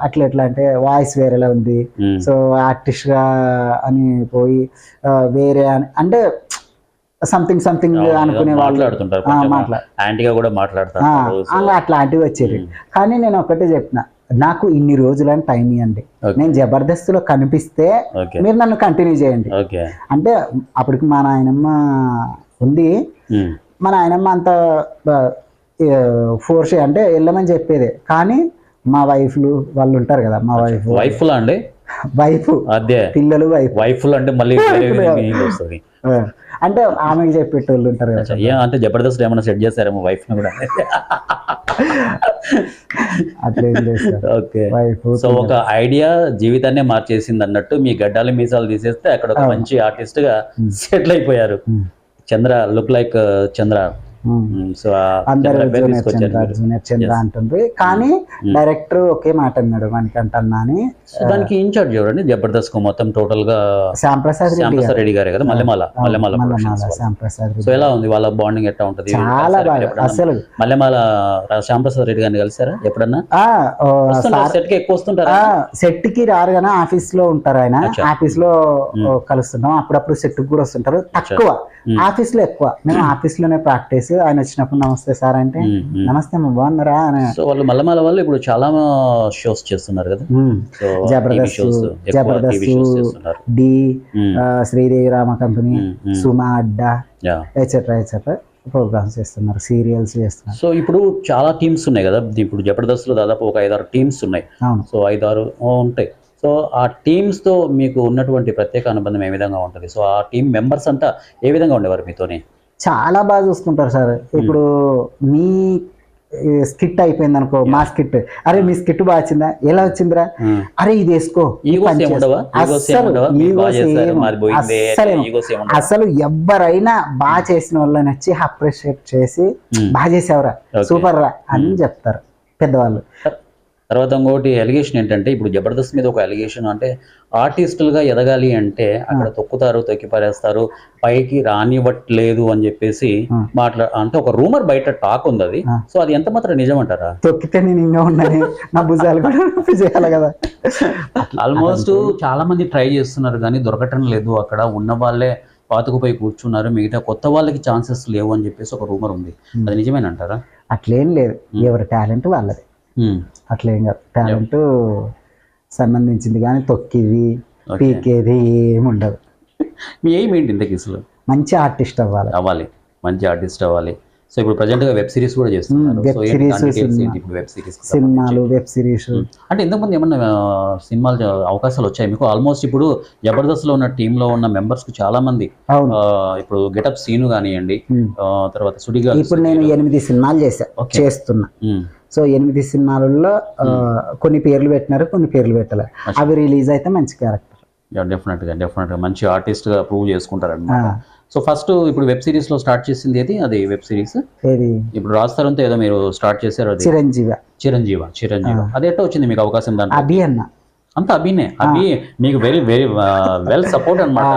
Speaker 2: అట్లా ఎట్లా అంటే వాయిస్ వేరేలా ఉంది, సో ఆర్టిస్ట్ గా అని పోయి వేరే అంటే సంథింగ్ అనుకునే వాళ్ళు అట్లాంటివి వచ్చేది. కానీ నేను ఒకటే చెప్పిన, నాకు ఇన్ని రోజులని టైం ఇవ్వండి, నేను జబర్దస్త్లో కనిపిస్తే మీరు నన్ను కంటిన్యూ చేయండి అంటే. అప్పటికి మా నాయనమ్మ ఉంది, మా నాయనమ్మ అంత ఫోర్స్ అంటే వెళ్ళమని చెప్పేది. కానీ మా వైఫ్లు వాళ్ళు ఉంటారు కదా, మా వైఫ్
Speaker 1: అండి
Speaker 2: వైఫ్ పిల్లలు
Speaker 1: వైఫ్ అంటే మళ్ళీ
Speaker 2: అంటే ఆమెకి చెప్పేటోళ్ళు ఉంటారు కదా.
Speaker 1: అంటే జబర్దస్త్ ఏమైనా సెట్ చేస్తారేమో వైఫ్ ని కూడా.
Speaker 2: అట్లా ఏం చేస్తారు. వైఫ్
Speaker 1: సో ఒక ఐడియా జీవితాన్నే మార్చేసింది అన్నట్టు, మీ గడ్డాలు మీసాలు తీసేస్తే అక్కడ ఒక మంచి ఆర్టిస్ట్ గా సెటిల్ అయిపోయారు. చంద్ర లుక్ లైక్ చంద్ర. సో
Speaker 2: అందరూ జూనియర్ చంద్ర అంటుంది. కానీ డైరెక్టర్ ఒకే మాట అన్నాడు మనకంటన్నా అని.
Speaker 1: దానికి ఇన్ఛార్జ్ ఎవరండి జబర్దస్త్ కు మొత్తం టోటల్ గా?
Speaker 2: శ్యాంప్రసాద్
Speaker 1: రెడ్డి గారే కదా, మల్లెమాల. సో ఎలా ఉంది వాళ్ళ బాండింగ్, ఎట్లా ఉంటది?
Speaker 2: చాలా బాగా. అసలు
Speaker 1: మల్లెమాల శ్యాంప్రసాద్ రెడ్డి గారిని కలిసారా ఎప్పుడన్నా? సెట్ కి ఎక్కువ వస్తుంటారా?
Speaker 2: సెట్ కి రారు కానీ ఆఫీస్ లో ఉంటారు ఆయన. ఆఫీస్ లో కలుస్తుంటాం, అప్పుడప్పుడు సెట్ కూడా వస్తుంటారు. తక్కువ ఆఫీస్ లో ఎక్కువ. మేము ఆఫీస్ లోనే ప్రాక్టీస్. ఆయన వచ్చినప్పుడు నమస్తే సార్ అంటే నమస్తే అమ్మ బాగున్నారా అని.
Speaker 1: సో వాళ్ళు మల్లెమాల వాళ్ళు ఇప్పుడు చాలా షోస్ చేస్తున్నారు కదా,
Speaker 2: జబర్దస్త్ డి, శ్రీదేవి రామ కంపెనీ, సుమా అడ్డా ఎట్సెట్రా ప్రోగ్రామ్స్ చేస్తున్నారు, సీరియల్స్ చేస్తున్నారు.
Speaker 1: సో ఇప్పుడు చాలా టీమ్స్ ఉన్నాయి కదా, ఇప్పుడు జబర్దస్త్ లో దాదాపు ఒక 5-6 టీమ్స్ ఉన్నాయి. సో 5-6 ఉంటాయి. సో ఆ టీమ్స్తో మీకు ఉన్నటువంటి ప్రత్యేక అనుబంధం ఏ విధంగా ఉంటుంది? సో ఆ టీం మెంబర్స్ అంతా ఏ విధంగా ఉండేవారు మీతోని?
Speaker 2: చాలా బాగా చూసుకుంటారు సార్. ఇప్పుడు మీ స్కిట్ అయిపోయింది అనుకో, మా స్కిట్, అరే మీ స్కిట్ బాగా వచ్చిందా, ఎలా వచ్చిందిరా, అరే ఇది వేసుకో. అసలు ఎవరైనా బాగా చేసిన వాళ్ళని వచ్చి అప్రిషియేట్ చేసి బాగా చేసావురా, సూపర్ రా అని చెప్తారు పెద్దవాళ్ళు.
Speaker 1: తర్వాత ఇంకోటి ఎలిగేషన్ ఏంటంటే, ఇప్పుడు జబర్దస్త్ మీద ఒక ఎలిగేషన్ అంటే ఆర్టిస్టులుగా ఎదగాలి అంటే అక్కడ తొక్కుతారు, తొక్కి పారేస్తారు, పైకి రానివ్వట్లేదు అని చెప్పేసి అంటే ఒక రూమర్ బయట టాక్ ఉంది అది. సో అది ఎంత మాత్రం నిజం అంటారా?
Speaker 2: తొక్కితే నేను ఇంకా ఉన్నాను, నా భుజాలు కూడా చేయాలి కదా.
Speaker 1: ఆల్మోస్ట్ చాలా మంది ట్రై చేస్తున్నారు కానీ దొరకటం లేదు. అక్కడ ఉన్న వాళ్ళే పాతుకుపోయి కూర్చున్నారు, మిగతా కొత్త వాళ్ళకి ఛాన్సెస్ లేవు అని చెప్పేసి ఒక రూమర్ ఉంది. అది నిజమేనంటారా?
Speaker 2: అట్లేం లేదు, ఎవరి టాలెంట్ వాళ్ళది. అట్లేం కాదు, టాలెంట్ సంబంధించింది కానీ తొక్కిది పీకేది ఏమి ఉండదు.
Speaker 1: మీ ఎయిమ్ ఏంటి ఇంతకీ అసలు?
Speaker 2: మంచి ఆర్టిస్ట్
Speaker 1: అవ్వాలి, మంచి ఆర్టిస్ట్ అవ్వాలి. సో ఇప్పుడు ప్రజెంట్ గా వెబ్ సిరీస్ కూడా చేస్తున్నారు.
Speaker 2: సినిమాలు, వెబ్ సిరీస్.
Speaker 1: అంటే ఇంతకుముందు ఏమన్నా సినిమాలు అవకాశాలు వచ్చాయి మీకు? ఆల్మోస్ట్ ఇప్పుడు జబర్దస్త్ లో ఉన్న టీమ్ లో ఉన్న మెంబర్స్ కు చాలా మంది, ఇప్పుడు గెటప్ సీను కానివ్వండి, తర్వాత సుడిగా,
Speaker 2: ఇప్పుడు నేను 8 సినిమాలు చేస్తున్నా. సో 8 సినిమాలలో కొన్ని పేర్లు పెట్టినారు, కొన్ని పేర్లు పెట్టారు. అవి రిలీజ్ అయితే మంచి క్యారెక్టర్.
Speaker 1: డెఫినెట్గా మంచి ఆర్టిస్ట్ గా ప్రూవ్ చేసుకుంటారు అన్నమాట. సో ఫస్ట్ ఇప్పుడు వెబ్ సిరీస్ లో స్టార్ట్ చేసింది ఏది? అది వెబ్ సిరీస్ ఇప్పుడు రాస్తారంతో ఏదో మీరు స్టార్ట్ చేశారు, అది చిరంజీవి. అది ఎట్లా వచ్చింది మీకు అవకాశం? దాంట్లో అంత అభినే అభి మీకు వెరీ వెరీ వెల్ సపోర్ట్ అనమాట.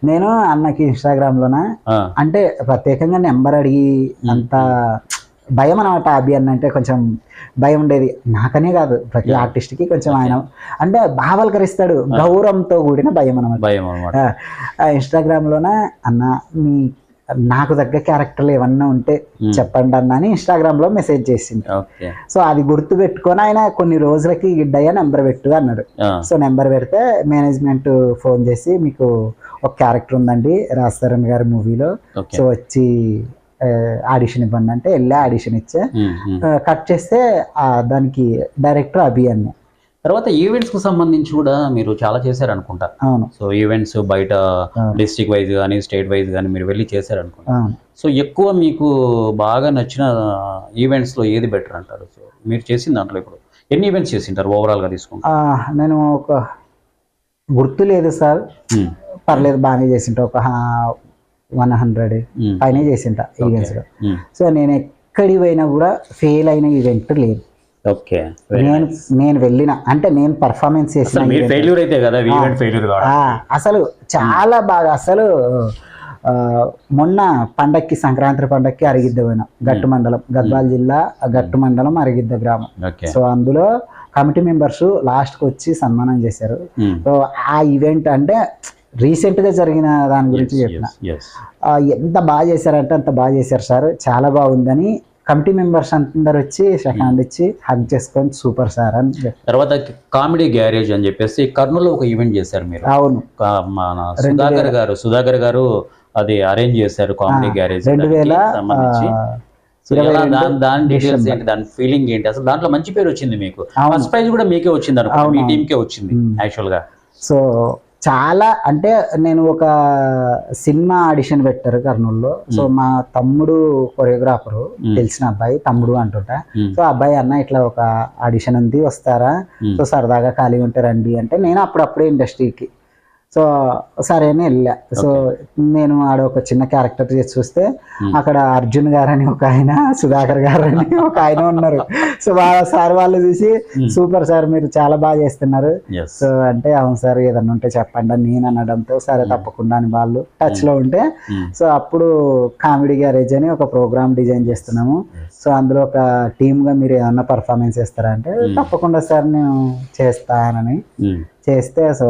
Speaker 2: నేను అన్నకి ఇన్స్టాగ్రామ్ లోన అంటే ప్రత్యేకంగా నెంబర్ అడిగి అంత భయం అనమాట. అభి అన్న అంటే కొంచెం భయం ఉండేది, నాకనే కాదు ప్రతి ఆర్టిస్ట్ కి కొంచెం. ఆయన అంటే భావల్కరిస్తాడు, గౌరవంతో కూడిన భయం అనమాట. ఇన్స్టాగ్రామ్ లోన అన్న మీ నాకు తగ్గ క్యారెక్టర్లు ఏమన్నా ఉంటే చెప్పండి అన్న అని ఇన్స్టాగ్రామ్ లో మెసేజ్ చేసింది. సో అది గుర్తు పెట్టుకొని ఆయన కొన్ని రోజులకి గిడ్డయ్యా నెంబర్ పెట్టు అన్నాడు. సో నెంబర్ పెడితే మేనేజ్మెంట్ ఫోన్ చేసి మీకు ఒక క్యారెక్టర్ ఉందండి రాజ్ తరుణ్ గారి మూవీలో, సో వచ్చి ఆడిషన్ ఇవ్వండి అంటే వెళ్ళి ఆడిషన్ ఇచ్చా. కట్ చేస్తే దానికి డైరెక్టర్ అభి అన్న.
Speaker 1: తర్వాత ఈవెంట్స్ కు సంబంధించి కూడా మీరు చాలా చేశారు అనుకుంటా.
Speaker 2: అవును.
Speaker 1: సో ఈవెంట్స్ బయట డిస్ట్రిక్ట్ వైజ్ కానీ స్టేట్ వైజ్ కానీ మీరు వెళ్ళి చేశారు అనుకుంటా. సో ఎక్కువ మీకు బాగా నచ్చిన ఈవెంట్స్ లో ఏది బెటర్ అంటారు? సో మీరు చేసిన దాంట్లో ఇప్పుడు ఎన్ని ఈవెంట్స్ చేసింటారు ఓవరాల్ గా తీసుకుంటా?
Speaker 2: నేను ఒక గుర్తు లేదు సార్, పర్లేదు బాగానే చేసింటా. ఒక 100 పైన చేసింటా ఈవెంట్స్ లో. సో నేను ఎక్కడికి పోయినా కూడా ఫెయిల్ అయిన ఈవెంట్ లేదు. నేను వెళ్ళిన అంటే నేను పర్ఫార్మెన్స్ చేసిన అసలు చాలా బాగా. అసలు మొన్న పండక్కి సంక్రాంతి పండక్కి అరిగిద్ద పోయినా, గట్టు మండలం, గద్వాల జిల్లా గట్టు మండలం అరిగిద్ద గ్రామం. సో అందులో కమిటీ మెంబర్స్ లాస్ట్కి వచ్చి సన్మానం చేశారు. సో ఆ ఈవెంట్ అంటే రీసెంట్ గా జరిగిన దాని గురించి చెప్పిన. ఎంత బాగా చేశారంటే అంత బాగా చేశారు సార్, చాలా బాగుందని కమిటీ మెంబర్స్ అందరు వచ్చి సెకండ్ ఇచ్చి హగ్ చేసుకొని సూపర్ సార్ అని.
Speaker 1: తర్వాత కామెడీ గ్యారేజ్ అని చెప్పేసి కర్నూలు ఒక ఈవెంట్ చేశారు మీరు.
Speaker 2: అవును,
Speaker 1: మన సుధాకర్ గారు అది అరేంజ్ చేశారు కామెడీ గ్యారేజ్.
Speaker 2: 2022
Speaker 1: దాని డీటెయిల్స్ ఏంటి, దాని ఫీలింగ్ ఏంటి, అసలు దాంట్లో మంచి పేరు వచ్చింది మీకు, ఫస్ట్ ప్రైజ్ కూడా మీకే వచ్చింది అనుకో, మీ టీమ్ కే వచ్చింది యాక్చువల్ గా.
Speaker 2: సో చాలా అంటే నేను ఒక సినిమా ఆడిషన్ పెట్టారు కర్నూలులో. సో మా తమ్ముడు కొరియోగ్రాఫరు, తెలిసిన అబ్బాయి, తమ్ముడు అంటుంటా. సో అబ్బాయి అన్న ఇట్లా ఒక ఆడిషన్ ఉంది వస్తారా, సో సరదాగా ఖాళీ ఉంటే రండి అంటే నేను అప్పుడప్పుడే ఇండస్ట్రీకి సో సరే అని వెళ్ళా. సో నేను ఆడ ఒక చిన్న క్యారెక్టర్ చేసి చూస్తే అక్కడ అర్జున్ గారు అని ఒక ఆయన, సుధాకర్ గారు అని ఒక ఆయన ఉన్నారు. సో వాళ్ళ సార్ వాళ్ళు చూసి సూపర్ సార్ మీరు చాలా బాగా చేస్తున్నారు. సో అంటే అవును సార్ ఏదన్నా ఉంటే చెప్పండి అని నేను అనడంతో సరే తప్పకుండా అని వాళ్ళు టచ్ లో ఉంటే, సో అప్పుడు కామెడీ గ్యారేజ్ అని ఒక ప్రోగ్రామ్ డిజైన్ చేస్తున్నాము. సో అందులో ఒక టీమ్ గా మీరు ఏమన్నా పర్ఫార్మెన్స్ చేస్తారా అంటే తప్పకుండా సార్ నేను చేస్తానని చేస్తే సో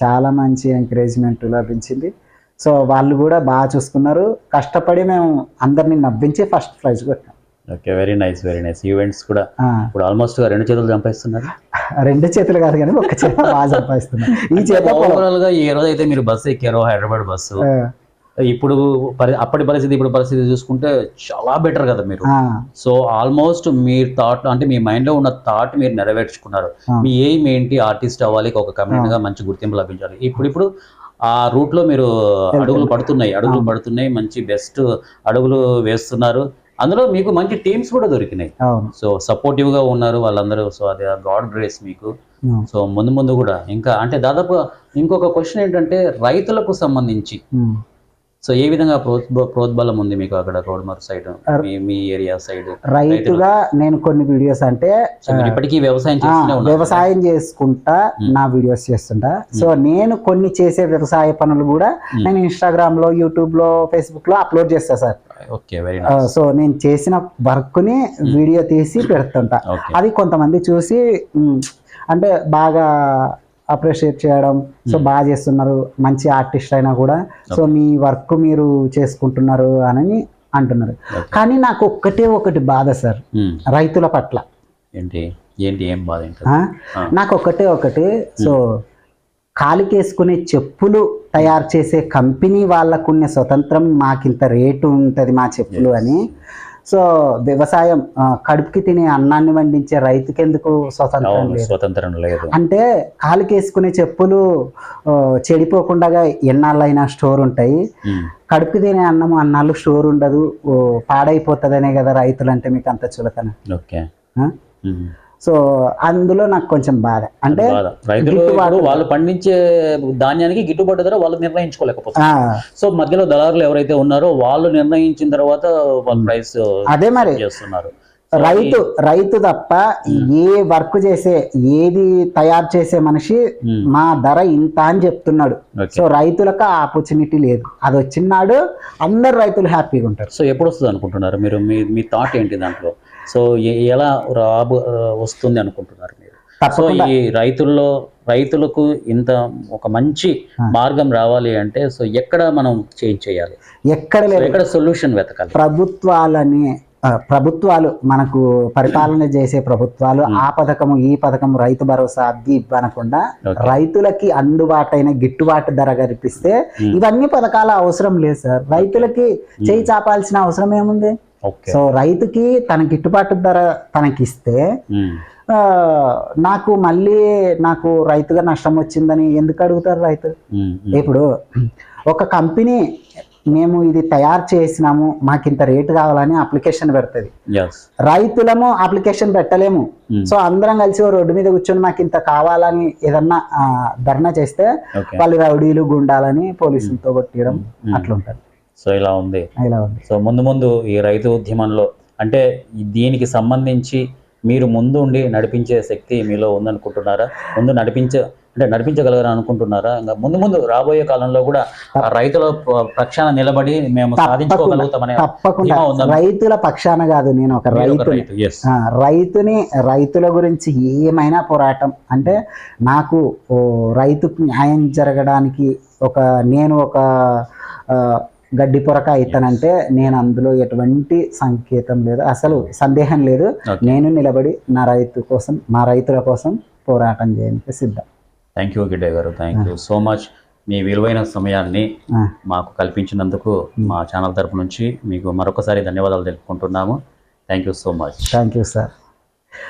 Speaker 2: చాలా మంచి ఎంకరేజ్మెంట్ లభించింది. సో వాళ్ళు కూడా బాగా చూసుకున్నారు. కష్టపడి మేము అందరినీ నవ్వించి ఫస్ట్ ప్రైజ్ కొట్టాం.
Speaker 1: Okay, very nice very nice. Events కూడా ఇప్పుడు ఆల్మోస్ట్ 2 చేతులు సంపాదిస్తున్నారు.
Speaker 2: 2 చేతులు కాదు కానీ ఒక చేత బాగా సంపాదిస్తున్నారు. ఈ చేత
Speaker 1: ఓవరాల్ గా ఏ రోజు అయితే మీరు బస్సు ఎక్కారో హైదరాబాద్ బస్సు, ఇప్పుడు అప్పటి పరిస్థితి ఇప్పుడు పరిస్థితి చూసుకుంటే చాలా బెటర్ కదా మీరు. సో ఆల్మోస్ట్ మీరు థాట్ అంటే మీ మైండ్ లో ఉన్న థాట్ మీరు నెరవేర్చుకున్నారు. మీ ఎయిమ్ ఏంటి, ఆర్టిస్ట్ అవ్వాలి, ఒక కమ్యూనిటీగా మంచి గుర్తింపు లభించాలి. ఇప్పుడు ఆ రూట్ లో మీరు అడుగులు పడుతున్నాయి, మంచి బెస్ట్ అడుగులు వేస్తున్నారు. అందులో మీకు మంచి టీమ్స్ కూడా దొరికినాయి. సో సపోర్టివ్ గా ఉన్నారు వాళ్ళందరూ. సో అది గాడ్ గ్రేస్ మీకు. సో ముందు కూడా ఇంకా అంటే దాదాపు ఇంకొక క్వశ్చన్ ఏంటంటే రైతులకు సంబంధించి సో ఏ విధంగా ప్రోద్బలం ఉంది మీకు అక్కడ కోడమూరు సైడ్, మీ ఏరియా సైడ్?
Speaker 2: రైతుగా నేను కొన్ని వీడియోస్ అంటే
Speaker 1: ఇప్పటికీ
Speaker 2: వ్యవసాయం చేసుకుంటా నా వీడియోస్ చేస్తుంటా. సో నేను కొన్ని చేసే వ్యవసాయ పనులు కూడా నేను ఇన్స్టాగ్రామ్ లో, యూట్యూబ్ లో, ఫేస్బుక్ లో అప్లోడ్ చేస్తా సార్. సో నేను చేసిన వర్క్ ని వీడియో తీసి పెడుతుంటా. అది కొంతమంది చూసి అంటే బాగా అప్రిషియేట్ చేయడం, సో బాగా చేస్తున్నారు, మంచి ఆర్టిస్ట్ అయినా కూడా సో మీ వర్క్ మీరు చేసుకుంటున్నారు అని అంటున్నారు. కానీ నాకు ఒకటి బాధ సార్ రైతుల పట్ల.
Speaker 1: ఏం బాధ?
Speaker 2: నాకు ఒకటి సో కాలికేసుకునే చెప్పులు తయారు చేసే కంపెనీ వాళ్ళకున్న స్వతంత్రం, మాకింత రేటు ఉంటుంది మా చెప్పులు అని. సో వ్యవసాయం కడుపుకి తినే అన్నాన్ని వండించే రైతుకి ఎందుకు స్వతంత్రం లేదు? అంటే కాలుకేసుకునే చెప్పులు చెడిపోకుండా ఎన్నాళ్ళైనా స్టోర్ ఉంటాయి. కడుపుకి తినే అన్నము అన్నాళ్ళు స్టోర్ ఉండదు, పాడైపోతుందనే కదా రైతులు అంటే మీకు అంత చులకన. సో అందులో నాకు కొంచెం బాధ. అంటే
Speaker 1: వాళ్ళు పండించే ధాన్యానికి గిట్టుబాటు ధర వాళ్ళు నిర్ణయించుకోలేకపోతున్నారు. సో మధ్యలో దళారులు ఎవరైతే ఉన్నారో వాళ్ళు నిర్ణయించిన తర్వాత వాళ్ళు ప్రైస్
Speaker 2: అదే మరి
Speaker 1: చేస్తున్నారు.
Speaker 2: రైతు తప్ప ఏ వర్క్ చేసే ఏది తయారు చేసే మనిషి మా ధర ఇంత అని చెప్తున్నాడు. సో రైతులకు ఆ ఆపర్చునిటీ లేదు. అది వచ్చినాడు అందరు రైతులు హ్యాపీగా ఉంటారు.
Speaker 1: సో ఎప్పుడు వస్తుంది అనుకుంటున్నారు మీరు? మీ థాట్ ఏంటి దాంట్లో? సో ఎలా వస్తుంది అనుకుంటున్నారు మీరు? సో ఈ రైతులకు ఇంత ఒక మంచి మార్గం రావాలి అంటే సో ఎక్కడ మనం చేంజ్ చేయాలి? ఎక్కడ సొల్యూషన్ వెతకాలి?
Speaker 2: ప్రభుత్వాలు మనకు పరిపాలన చేసే ప్రభుత్వాలు ఆ పథకము ఈ పథకము రైతు భరోసా అది ఇవ్వనకుండా రైతులకి అందుబాటైన గిట్టుబాటు ధర కల్పిస్తే ఇవన్నీ పథకాల అవసరం లేదు సార్. రైతులకి చేయి చాపాల్సిన అవసరం ఏముంది? సో రైతుకి తన గిట్టుబాటు ధర తనకిస్తే నాకు రైతుగా నష్టం వచ్చిందని ఎందుకు అడుగుతారు రైతు? ఇప్పుడు ఒక కంపెనీ మేము ఇది తయారు చేసినాము మాకు ఇంత రేటు కావాలని అప్లికేషన్ పెడుతుంది. రైతులము అప్లికేషన్ పెట్టలేము. సో అందరం కలిసి రోడ్డు మీద కూర్చొని మాకు ఇంత కావాలని ఏదన్నా ధర్నా చేస్తే వాళ్ళు రౌడీలు గుండాలని పోలీసులతో కొట్టడం అట్లుంటది.
Speaker 1: సో ఇలా ఉంది. సో ముందు ఈ రైతు ఉద్యమంలో అంటే దీనికి సంబంధించి మీరు ముందు ఉండి నడిపించే శక్తి మీలో ఉందనుకుంటున్నారా? నడిపించగలరా అనుకుంటున్నారా? ఇంకా ముందు రాబోయే కాలంలో కూడా రైతుల పక్షాన నిలబడి మేము సాధించుకోగలుగుతామని
Speaker 2: తప్పకుండా. రైతుల పక్షాన కాదు, నేను ఒక రైతుల గురించి ఏమైనా పోరాటం అంటే నాకు రైతుకు న్యాయం జరగడానికి నేను ఒక గడ్డి పొరక అవుతానంటే నేను అందులో ఎటువంటి సంకేతం లేదు, అసలు సందేహం లేదు. నేను నిలబడి మా రైతుల కోసం పోరాటం చేయడానికి సిద్ధం.
Speaker 1: థ్యాంక్ యూ గిడ్డే గారు. Thank you so much. మీ విలువైన సమయాన్ని మాకు కల్పించినందుకు మా ఛానల్ తరపు నుంచి మీకు మరొకసారి ధన్యవాదాలు తెలుపుకుంటున్నాము. Thank you so much.
Speaker 2: Thank you sir.